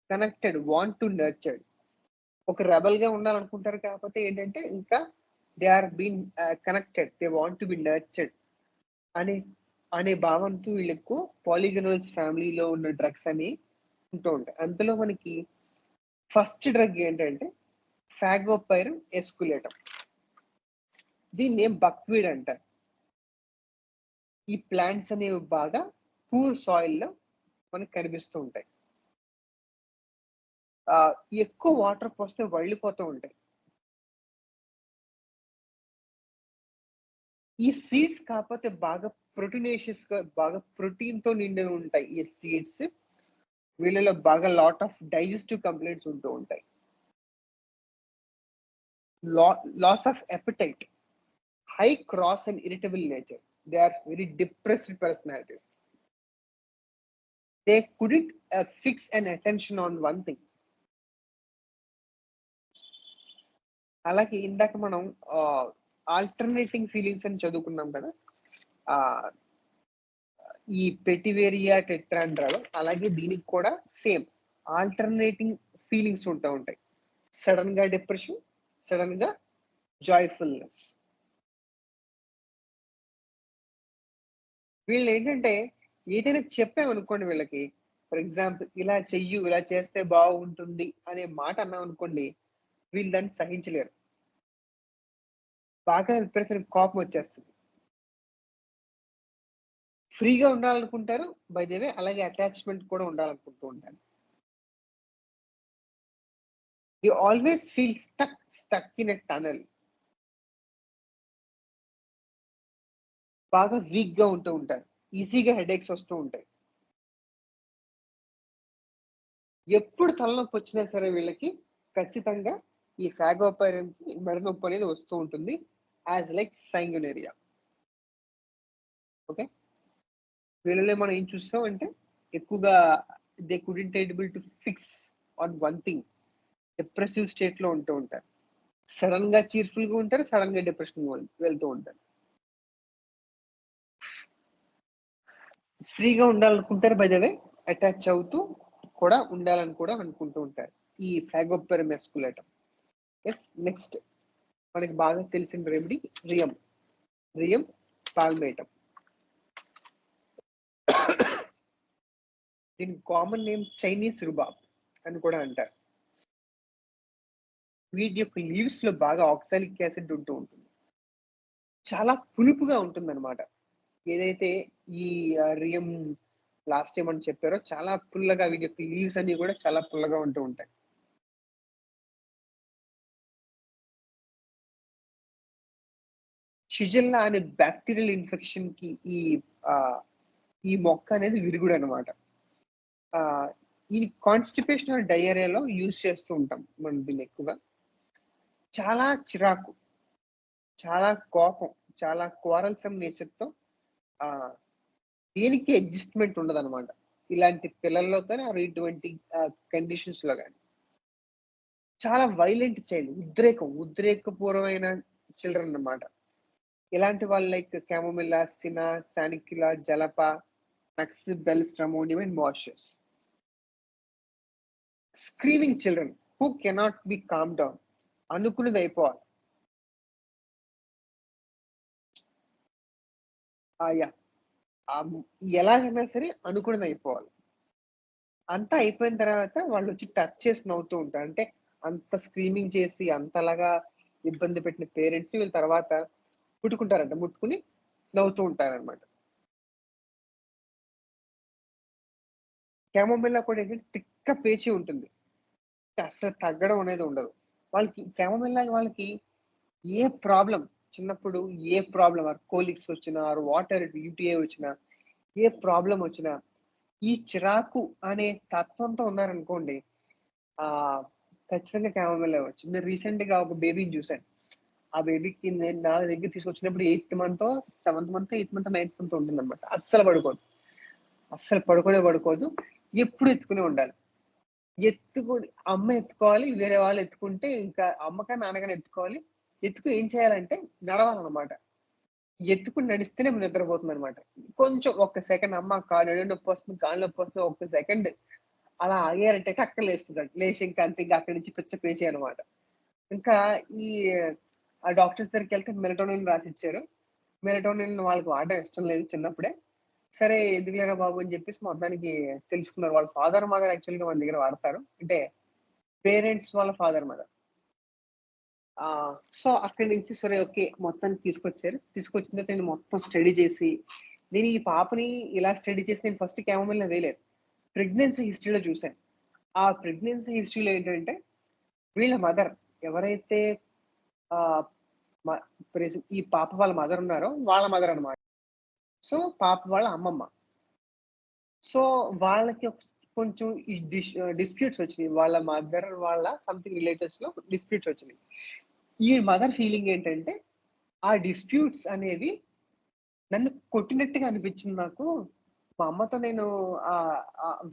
connected want to nurtured. ఒక రెబెల్‌గా ఉండాలనుకుంటారు, కాకపోతే ఏంటంటే ఇంకా they are been connected. They want to be nurtured అనే అనే భావనతో వీళ్ళకు పాలిగనల్స్ ఫ్యామిలీలో ఉన్న డ్రగ్స్ అని ఉంటూ ఉంటాయి. అందులో మనకి ఫస్ట్ డ్రగ్ ఏంటంటే ఫాగోపైరిన్ ఎస్కులేటం. దీన్ని బక్వీడ్ అంటారు. ఈ ప్లాంట్స్ అనేవి బాగా పూర్ సాయిల్ లో మనకి కనిపిస్తూ ఉంటాయి. ఎక్కువ వాటర్ పోస్తే వళ్ళిపోతూ ఉంటాయి. ఈ సీడ్స్ కాకపోతే బాగా ప్రోటీనేషియస్ గా, బాగా ప్రోటీన్ తో నిండి ఉంటాయి ఈ సీడ్స్. వీళ్ళలో బాగా లాట్ ఆఫ్ డైజెస్టివ్ కంప్లైంట్స్ ఉంటూ ఉంటాయి. Loss of appetite, high cross and irritable nature. They are very depressed personalities. They couldn't fix and attention on one thing. అలాగే ఇందాక మనం ఆల్టర్నేటింగ్ ఫీలింగ్స్ అని చదువుకున్నాం కదా. ఆ ఈ పెటివేరియా టెట్రాండ్రాలో అలాగే దీనికి కూడా సేమ్ ఆల్టర్నేటింగ్ ఫీలింగ్స్ ఉంటూ ఉంటాయి. సడన్ గా డిప్రెషన్, సడన్ గా జాయ్ఫుల్నెస్. వీళ్ళు ఏంటంటే ఏదైనా చెప్పామనుకోండి వీళ్ళకి, ఫర్ ఎగ్జాంపుల్ ఇలా చెయ్యు, ఇలా చేస్తే బాగుంటుంది అనే మాట అన్నాం అనుకోండి, వీళ్ళు దాన్ని సహించలేరు. బాగా విపరీతమైన కోపం వచ్చేస్తుంది. ఫ్రీగా ఉండాలనుకుంటారు, బై ద వే అలాగే అటాచ్మెంట్ కూడా ఉండాలనుకుంటూ ఉంటారు. They always feel stuck in a tunnel. బాగా వీక్ గా ఉంటూ ఉంటారు. ఈజీగా హెడేక్స్ వస్తూ ఉంటాయి. ఎప్పుడు తలనొప్పి వచ్చినా సరే వీళ్ళకి ఖచ్చితంగా ఈ ఫాగోపైరిన్ మెడ నొప్పి అనేది వస్తూ ఉంటుంది, యాజ్ లైక్ సైంగునేరియా. ఓకే. వీళ్ళలో మనం ఏం చూస్తాం అంటే ఎక్కువగా they couldn't able to fix on one thing. Depressive state లో ఉంటూ ఉంటారు. సడన్ గా చీర్ఫుల్ గా ఉంటారు, సడన్ గా డిప్రెషన్ వెళ్తూ ఉంటారు. ఫ్రీగా ఉండాలనుకుంటారు, బై ద వే అటాచ్ అవుతూ కూడా ఉండాలని కూడా అనుకుంటూ ఉంటారు ఈ ఫాగోపైరిన్ ఎస్కులేటం. ఎస్, నెక్స్ట్ మనకి బాగా తెలిసిన రెమెడీ రియం పాల్మేటం. దీని కామన్ నేమ్ చైనీస్ రుబాబ్ అని కూడా అంటారు. వీటి యొక్క లీవ్స్ లో బాగా ఆక్సాలిక్ యాసిడ్ ఉంటూ ఉంటుంది. చాలా పులుపుగా ఉంటుంది అనమాట. ఏదైతే ఈ రియం లాస్ట్ టైం అని చెప్పారో చాలా పుల్లగా, వీటి యొక్క లీవ్స్ అన్ని కూడా చాలా పుల్లగా ఉంటూ ఉంటాయి. షిజెల్లా అనే బ్యాక్టీరియల్ ఇన్ఫెక్షన్ కి ఈ ఆ, ఈ మొక్క అనేది విరుగుడు అనమాట. ఈ కాన్స్టిపేషన్ డయేరియాలో యూజ్ చేస్తూ ఉంటాం మనం దీన్ని ఎక్కువగా. చాలా చిరాకు, చాలా కోపం, చాలా క్వారల్సమ్ నేచర్ తో ఆ దేనికి అడ్జస్ట్మెంట్ ఉండదు అనమాట. ఇలాంటి పిల్లల్లో కానీ ఇటువంటి కండిషన్స్ లో కానీ చాలా వైలెంట్ చైల్డ్, ఉద్రేకపూర్వమైన చిల్డ్రన్ అన్నమాట. ఇలాంటి వాళ్ళు like Chamomilla, Cina, Sanicula, Jalapa, నక్సిబెల్, Stramonium and moistures. Screaming children who cannot be calm down, అనుకున్నది అయిపోవాలి. ఎలాగైనా సరే అనుకున్నది అయిపోవాలి. అంతా అయిపోయిన తర్వాత వాళ్ళు వచ్చి టచ్ చేసి నవ్వుతూ ఉంటారు. అంటే అంత స్క్రీమింగ్ చేసి అంతలాగా ఇబ్బంది పెట్టిన పేరెంట్స్ వీళ్ళ తర్వాత ముట్టుకుంటారంట, ముట్టుకుని నవ్వుతూ ఉంటారన్నమాట. క్యామోమిల్లా కూడా ఏంటంటే తిక్క పేచి ఉంటుంది, అసలు తగ్గడం అనేది ఉండదు వాళ్ళకి. క్యామోమిల్లా వాళ్ళకి ఏ ప్రాబ్లం, చిన్నప్పుడు ఏ ప్రాబ్లం, కోలిక్స్ వచ్చినా, వాటర్ యూటీఐ వచ్చినా, ఏ ప్రాబ్లం వచ్చినా ఈ చిరాకు అనే తత్వంతో ఉన్నారనుకోండి, ఆ ఖచ్చితంగా క్యామోమిల్లా ఇవ్వచ్చు. నేను రీసెంట్ గా ఒక బేబీని చూశాను. ఆ బేబీకి నేను నా దగ్గర తీసుకొచ్చినప్పుడు 8th month, 7th month, 8th month, 9th month ఉంటుంది అనమాట. అస్సలు పడుకోదు, ఎప్పుడు ఎత్తుకునే ఉండాలి. అమ్మ ఎత్తుకోవాలి, వేరే వాళ్ళు ఎత్తుకుంటే ఇంకా అమ్మకా నాన్నగానే ఎత్తుకోవాలి. ఏం చేయాలంటే నడవాలన్నమాట. ఎత్తుకుని నడిస్తేనే నిద్రపోతుంది అనమాట. కొంచెం ఒక్క సెకండ్ అమ్మ నడుము నొప్పి వస్తుంది, కాళ్ళు నొప్పి వస్తుంది, ఒక్క సెకండ్ అలా ఆగారంటే అక్కడ లేస్తుంది. లేచి ఇంకా అంతే, ఇంకా అక్కడి నుంచి పిచ్చ పేచి అనమాట. ఇంకా ఈ ఆ డాక్టర్స్ దగ్గరికి వెళ్తే మెలటోనిన్ రాసిచ్చారు. మెలటోనిన్ వాళ్ళకి వాడడం ఇష్టం లేదు చిన్నప్పుడే. సరే ఎందుకులేరా బాబు అని చెప్పేసి మొత్తానికి తెలుసుకున్నారు. వాళ్ళ ఫాదర్ మదర్ యాక్చువల్గా మన దగ్గర వాడతారు, అంటే పేరెంట్స్ వాళ్ళ ఫాదర్ మదర్. సో అక్కడి నుంచి సరే ఓకే మొత్తానికి తీసుకొచ్చారు. తీసుకొచ్చిన తర్వాత నేను మొత్తం స్టడీ చేసి, నేను ఈ పాపని ఇలా స్టడీ చేసి నేను ఫస్ట్ క్యామోమిల్లా వేయలేదు, ప్రెగ్నెన్సీ హిస్టరీలో చూశాను. ఆ ప్రెగ్నెన్సీ హిస్టరీలో ఏంటంటే వీళ్ళ మదర్ ఎవరైతే ఈ పాప వాళ్ళ మదర్ ఉన్నారో వాళ్ళ మదర్ అనమాట. సో పాప వాళ్ళ అమ్మమ్మ. సో వాళ్ళకి కొంచెం ఈ డిస్ప్యూట్స్ వచ్చినాయి. వాళ్ళ మదర్ వాళ్ళ సంథింగ్ రిలేటివ్స్ లో డిస్ప్యూట్స్ వచ్చినాయి. ఈ మదర్ ఫీలింగ్ ఏంటంటే ఆ డిస్ప్యూట్స్ అనేవి నన్ను కొట్టినట్టుగా అనిపించింది నాకు. మా అమ్మతో నేను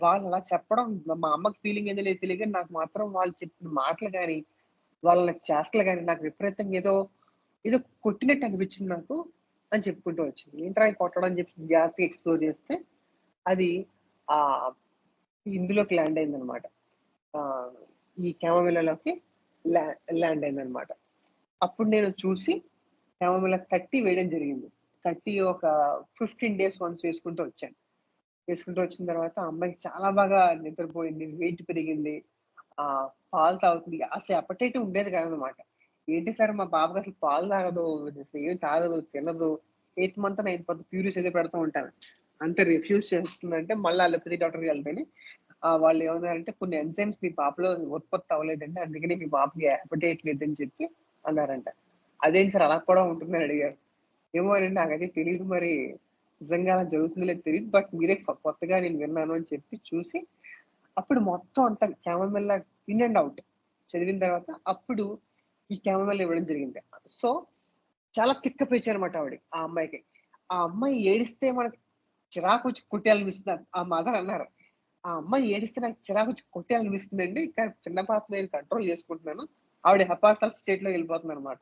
వాళ్ళు అలా చెప్పడం, మా అమ్మకి ఫీలింగ్ ఏందో లేదు తెలియదు, నాకు మాత్రం వాళ్ళు చెప్పిన మాటలు కానీ వాళ్ళ చేష్టలు కానీ నాకు విపరీతంగా ఏదో ఏదో కొట్టినట్టు అనిపించింది నాకు అని చెప్పుకుంటూ వచ్చింది. ఏంట్రా కొట్టడం అని చెప్పి జాగ్రత్తగా ఎక్స్ప్లోర్ చేస్తే అది ఆ ఇందులోకి ల్యాండ్ అయిందనమాట. ఈ క్యామోమిల్లాలోకి ల్యాండ్ అయిందనమాట. అప్పుడు నేను చూసి క్యామోమిల్లా 30 వేయడం జరిగింది. 30 ఒక 15 days వన్స్ వేసుకుంటూ వచ్చాను. వేసుకుంటూ వచ్చిన తర్వాత అమ్మాయికి చాలా బాగా నిద్రపోయింది, వెయిట్ పెరిగింది, పాలు తాగుతుంది. అసలు అపటైట్ ఉండేది కాదనమాట. ఏంటి సార్ మా బాబుకి అసలు పాలు తాగదు, ఏమి తాగదు, తినదు. 8th month 9th month puris అయితే పెడుతూ ఉంటాను, అంతే రిఫ్యూజ్ చేస్తుందంటే మళ్ళీ అలోపతి డాక్టర్కి వెళ్తేనే వాళ్ళు ఏమన్నారంటే కొన్ని ఎంజైమ్స్ మీ పాపలో ఉత్పత్తి అవ్వలేదండి, అందుకని మీ పాపకి అపటైట్ లేదని చెప్పి అన్నారంట. అదేంటి సార్ అలా కూడా ఉంటుందని అడిగారు. ఏమో అండి నాకైతే తెలియదు, మరి నిజంగా అలా జరుగుతుందో లేదు తెలియదు, బట్ మీరే కొత్తగా నేను విన్నాను అని చెప్పి చూసి అప్పుడు మొత్తం అంతా క్యామోమిల్లా ఇన్ అండ్ అవుట్ చదివిన తర్వాత అప్పుడు ఈ క్యామోమిల్లా ఇవ్వడం జరిగింది. సో చాలా తిక్క పేచి అనమాట ఆవిడ. ఆ అమ్మాయికి, ఆ అమ్మాయి ఏడిస్తే మనకి చిరాకు వచ్చి కొట్టేయాలనిపిస్తుంది. ఆ మదర్ అన్నారు, ఆ అమ్మాయి ఏడిస్తే నాకు చిరాకు వచ్చి కొట్టేయాలనిపిస్తుందండి, కానీ చిన్న పాప నేను కంట్రోల్ చేసుకుంటున్నాను. ఆవిడ హెపాసల్ స్టేట్ లో వెళ్ళిపోతుంది అనమాట.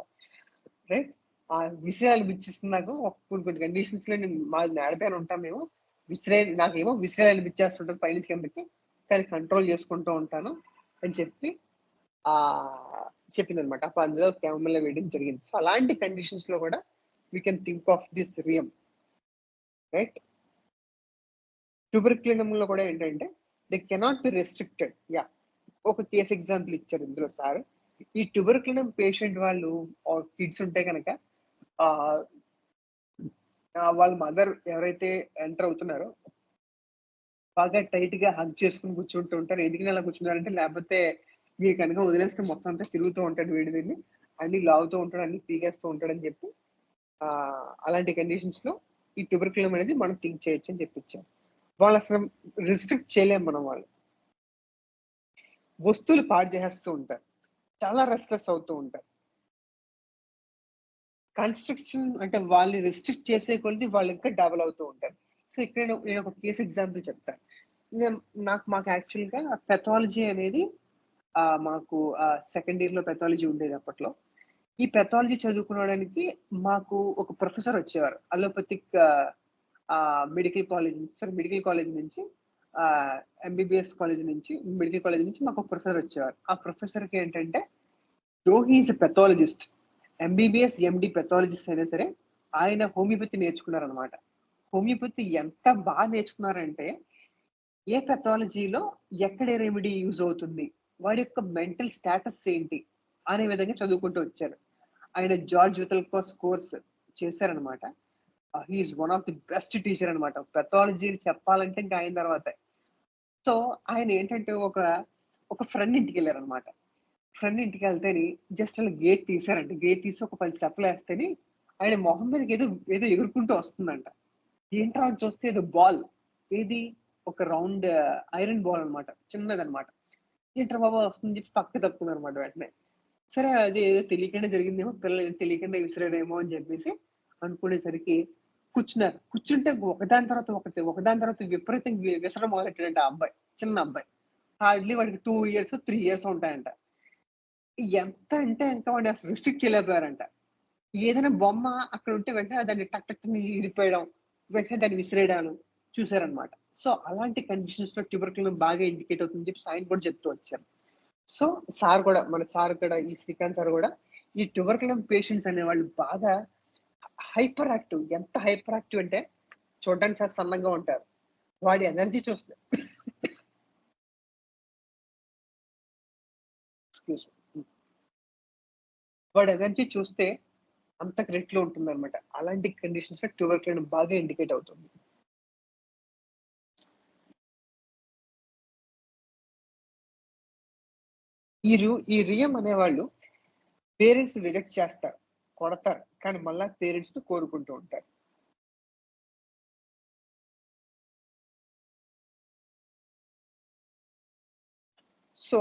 రైట్, ఆ విషయాలు అనిపించేస్తుంది నాకు. కొన్ని కండిషన్స్ లో నేను మా నేడపైన ఉంటాం మేము, నాకేమో విషయాలు అనిపించేస్తుంటారు పైనుంచి కిందకి, కానీ కంట్రోల్ చేసుకుంటూ ఉంటాను అని చెప్పి చెప్పింది అనమాట. అప్పుడు అందులో క్యామోమిల్లా వేయడం జరిగింది. సో అలాంటి కండిషన్స్ లో కూడా we can think of this రియం, రైట్. ట్యూబర్క్యులినం లో కూడా ఏంటంటే దే కెనాట్ బి రెస్ట్రిక్టెడ్. ఒక కేసు ఎగ్జాంపుల్ ఇచ్చారు ఇందులో సార్. ఈ ట్యూబర్క్యులినం పేషెంట్ వాళ్ళు కిడ్స్ ఉంటే కనుక వాళ్ళ మదర్ ఎవరైతే ఎంటర్ అవుతున్నారో బాగా టైట్ గా హగ్ చేసుకుని కూర్చుంటూ ఉంటారు. ఎందుకని అలా కూర్చున్నారంటే, లేకపోతే మీరు కనుక వదిలేస్తే మొత్తం అంతా తిరుగుతూ ఉంటాడు వీడి దీన్ని, అన్ని లాగుతూ ఉంటాడు, అన్ని పీకేస్తూ ఉంటాడు అని చెప్పి అలాంటి కండిషన్స్ లో ఈ ట్యూబర్క్యులినం అనేది మనం థింక్ చేయొచ్చు అని చెప్పించారు. వాళ్ళు అసలు రిస్ట్రిక్ట్ చేయలేము మనం. వాళ్ళు వస్తువులు పాడు చేసేస్తూ ఉంటారు, చాలా రెస్ట్లెస్ అవుతూ ఉంటారు. కన్స్ట్రక్షన్ అంటే వాళ్ళని రెస్ట్రిక్ట్ చేసే కొద్ది వాళ్ళు ఇంకా డెవలప్ అవుతూ ఉంటారు. సో ఇక్కడ నేను ఒక కేసు ఎగ్జాంపుల్ చెప్తాను. మాకు యాక్చువల్గా పెథాలజీ అనేది మాకు సెకండ్ ఇయర్‌లో పెథాలజీ ఉండేది అప్పట్లో. ఈ పెథాలజీ చదువుకోవడానికి మాకు ఒక ప్రొఫెసర్ వచ్చేవారు. అలోపతిక్ మెడికల్ కాలేజ్ నుంచి ఎంబీబీఎస్ కాలేజ్ నుంచి మెడికల్ కాలేజ్ నుంచి మాకు ఒక ప్రొఫెసర్ వచ్చేవారు. ఆ ప్రొఫెసర్‌కి ఏంటంటే though he is a pathologist, MBBS, MD pathologist అయినా సరే ఆయన హోమియోపతి నేర్చుకున్నారనమాట. హోమియోపతి ఎంత బాగా నేర్చుకున్నారంటే ఏ పెథాలజీలో ఎక్కడ రెమెడీ యూజ్ అవుతుంది, వాడి యొక్క మెంటల్ స్టేటస్ ఏంటి అనే విధంగా చదువుకుంటూ వచ్చారు. ఆయన జార్జ్ వితల్కోస్ కోర్స్ చేశారనమాట. He is one of the best teacher అనమాట. పెథాలజీ చెప్పాలంటే ఇంకా ఆయన తర్వాతే. సో ఆయన ఏంటంటే ఒక ఫ్రెండ్ ఇంటికి వెళ్ళారనమాట. ఫ్రెండ్ ఇంటికి వెళ్తేని జస్ట్ అలా గేట్ తీసారంట. గేట్ తీసి ఒక 10 స్టెప్లు వేస్తేని ఆయన మొహం మీదకి ఏదో ఏదో ఎగురుకుంటూ వస్తుందంట. ఏంట్రా అని చూస్తే ఏదో బాల్, ఏది ఒక రౌండ్ ఐరన్ బాల్ అనమాట, చిన్నదనమాట. ఏంట్రా బాబా వస్తుందని చెప్పి పక్క తప్పుకున్నారనమాట వెంటనే. సరే అది ఏదో తెలియకుండా జరిగిందేమో, పిల్లలు ఏదో తెలియకుండా విసిరాడేమో అని చెప్పేసి అనుకునేసరికి కూర్చున్నారు. కూర్చుంటే ఒకదాని తర్వాత ఒకటి, ఒకదాని తర్వాత విపరీతంగా విసరడం మొదలెట్టాడంట ఆ అబ్బాయి, చిన్న అబ్బాయి. హార్డ్లీ వాడికి 2 ఇయర్స్, 3 ఇయర్స్ ఉంటాయంట. ఎంత అంటే ఇంకా వాడిని అసలు రిస్ట్రిక్ట్ చేయలేకపోయారంట. ఏదైనా బొమ్మ అక్కడ ఉంటే వెంటనే దాన్ని టక్ టక్ అని ఇరిపేయడం, వెంటనే దాన్ని విసిరేయడాలు చూసారనమాట. సో అలాంటి కండిషన్స్ లో ట్యూబర్కులమ్ బాగా ఇండికేట్ అవుతుందని చెప్పి ఆయన కూడా చెప్తూ వచ్చారు. సో మన సార్ కూడా ఈ శ్రీకాంత్ సార్ కూడా ఈ ట్యూబర్కులమ్ పేషెంట్స్ అనేవాళ్ళు బాగా హైపర్ యాక్టివ్. ఎంత హైపర్ యాక్టివ్ అంటే చూడడానికి చాలా సన్నగా ఉంటారు. వాడి ఎనర్జీ చూస్తే ఎక్స్క్యూజ్ మీ, వాడి ఎనర్జీ చూస్తే అంతకు రెట్లు ఉంటుందన్నమాట. అలాంటి కండిషన్స్ లో ట్యూబర్కులమ్ బాగా ఇండికేట్ అవుతుంది. ఈ రియం అనేవాళ్ళు పేరెంట్స్ రిజెక్ట్ చేస్తారు, కొడతారు, కానీ మళ్ళా పేరెంట్స్ ని కోరుకుంటూ ఉంటారు. సో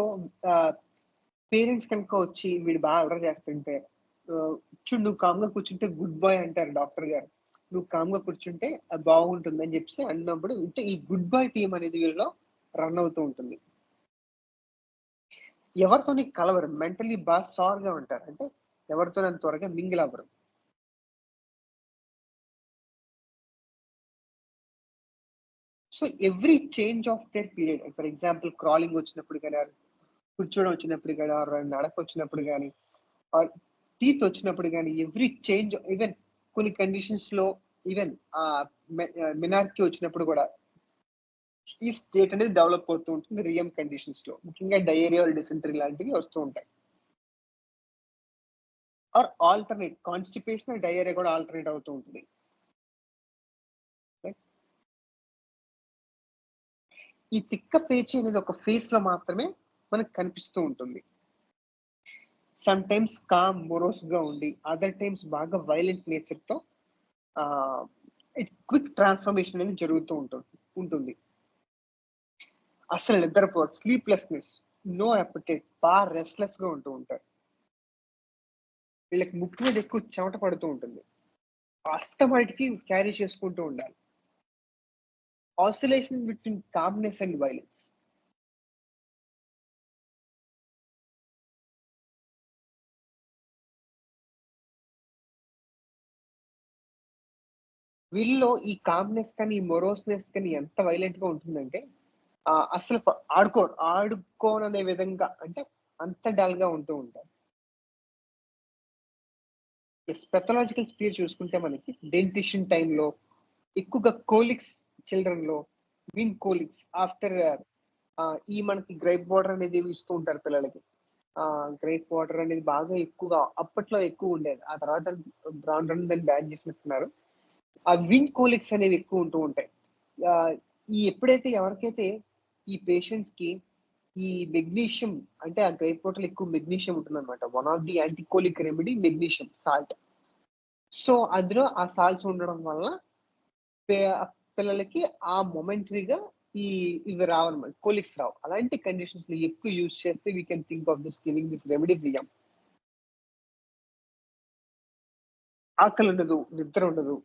పేరెంట్స్ కనుక వచ్చి వీడు బాగా అల్లరి చేస్తుంటే, చూడు నువ్వు కామ్గా కూర్చుంటే గుడ్ బాయ్ అంటారు డాక్టర్ గారు. నువ్వు కామ్గా కూర్చుంటే అది బాగుంటుంది అని చెప్పి అన్నప్పుడు అంటే ఈ గుడ్ బాయ్ థీమ్ అనేది వీళ్ళలో రన్ అవుతూ ఉంటుంది. ఎవరితోని కలవరు, మెంటలీ బాగా సార్గా ఉంటారు. అంటే ఎవరితో త్వరగా మింగిల్ అవ్వరు. So every change of their period, for example crawling వచ్చినప్పుడు కానీ, కూర్చోవడం వచ్చినప్పుడు కానీ, నడక వచ్చినప్పుడు కానీ, ఆర్ టీత్ వచ్చినప్పుడు కానీ, ఎవ్రీ చేంజ్, ఈవెన్ కొన్ని కండిషన్స్ లో ఈవెన్ మినార్కీ వచ్చినప్పుడు కూడా ఈ స్టేట్ అనేది డెవలప్ అవుతూ ఉంటుంది రియం కండిషన్స్ లో. ముఖ్యంగా డయేరియా, డిసెంటరీ లాంటివి వస్తూ ఉంటాయి. ఆర్ ఆల్టర్నేట్ కాన్స్టిపేషన్, డయేరియా కూడా ఆల్టర్నేట్ అవుతూ ఉంటుంది. ఈ తిక్క పేచి అనేది ఒక ఫేస్ లో మాత్రమే మనకు కనిపిస్తూ ఉంటుంది. సమ్ టైమ్స్ కామ్ మొరోస్ గా ఉండి, అదర్ టైమ్స్ బాగా వైలెంట్ నేచర్ తో క్విక్ ట్రాన్స్ఫర్మేషన్ అనేది జరుగుతూ ఉంటుంది. అసలు నిద్రపోరు, స్లీప్లెస్నెస్, నో అపెటైట్, బాగా రెస్ట్లెస్ గా ఉంటూ ఉంటారు. వీళ్ళకి ముక్కు మీద ఎక్కువ చెమట పడుతూ ఉంటుంది. అస్తమాటికి క్యారీ చేసుకుంటూ ఉండాలి. Oscillation between calmness and violence. వీళ్ళలో ఈ కామ్నెస్ కానీ ఈ మొరోస్నెస్ కానీ ఎంత వైలెంట్ గా ఉంటుందంటే అసలు ఆడుకోననే విధంగా, అంటే అంత డల్ గా ఉంటూ ఉంటారు. పెథలాజికల్ స్పీర్ చూసుకుంటే మనకి డెంటిషన్ టైంలో ఎక్కువగా కోలిక్స్, చిల్డ్రన్ లో మీన్ కోలిక్స్ ఆఫ్టర్ ఈ మనకి గ్రైప్ వాటర్ అనేది ఇస్తూ ఉంటారు పిల్లలకి. గ్రైప్ వాటర్ అనేది బాగా ఎక్కువగా అప్పట్లో ఎక్కువ ఉండేది. ఆ తర్వాత రాను రాను దాన్ని బ్యాన్ చేసినట్టున్నారు. ఆ విన్ కోలిక్స్ అనేవి ఎక్కువ ఉంటూ ఉంటాయి. ఆ, ఈ ఎప్పుడైతే ఎవరికైతే ఈ పేషెంట్స్ కి ఈ మెగ్నీషియం, అంటే ఆ గ్రైప్ వాటర్ ఎక్కువ మెగ్నీషియం ఉంటుంది అనమాట. One of the anticolic remedy magnesium salt. So అందులో ఆ సాల్ట్స్ ఉండడం వల్ల పిల్లలకి ఆ మొమెంటరీగా ఈ ఇవి రావన్నమాట, కోలిక్స్ రావు. అలాంటి కండిషన్స్ లో ఎక్కువ యూజ్ చేస్తే we can think of this giving this remedy ప్రియం. ఆకలి ఉండదు, నిద్ర ఉండదు.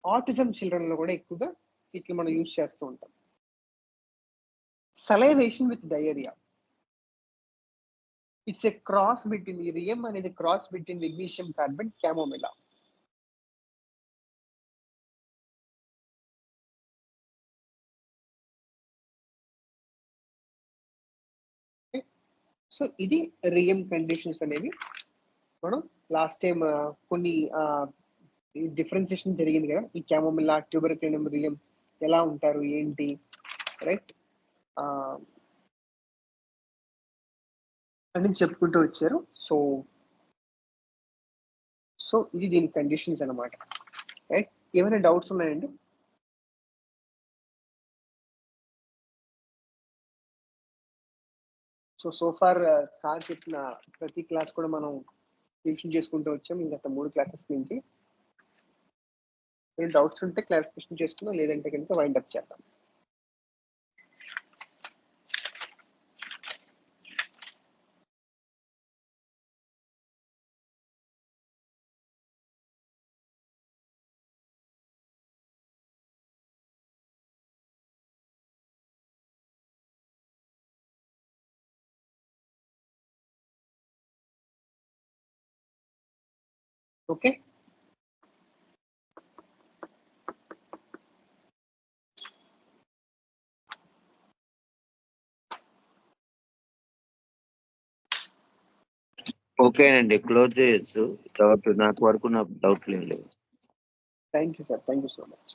ఆటిజం చిల్డ్రన్ లో కూడా ఎక్కువగా ఇట్లా మనం యూజ్ చేస్తూ ఉంటాం. సలైవేషన్ with diarrhoea. It's a cross between ఈ రియం అనేది cross between magnesium carbon క్యామోమిలా. So ఇది రియం కండిషన్స్ అనేవి మనం లాస్ట్ టైం కొన్ని డిఫరెన్సియేషన్ జరిగింది కదా, ఈ క్యామోమిలా ట్యూబర్క్లినం రియం ఎలా ఉంటారు ఏంటి, రైట్ అని చెప్పుకుంటూ వచ్చారు. సో ఇది దీని కండిషన్స్ అన్నమాట, రైట్. ఏమైనా డౌట్స్ ఉన్నాయండి? సో ఫార్ సార్ చెప్పిన ప్రతి క్లాస్ కూడా మనం రివిజన్ చేసుకుంటూ వచ్చాం గత 3 క్లాసెస్ నుంచి. ఏమైనా డౌట్స్ ఉంటే క్లారిఫికేషన్ చేసుకుందాం, లేదంటే కనుక వైండ్ అప్ చేద్దాం. ఓకే, ఓకేనండి, క్లోజ్ చేయొచ్చు. డౌట్ నాకు వరకు నాకు డౌట్ లేదు. Thank you sir, thank you so much.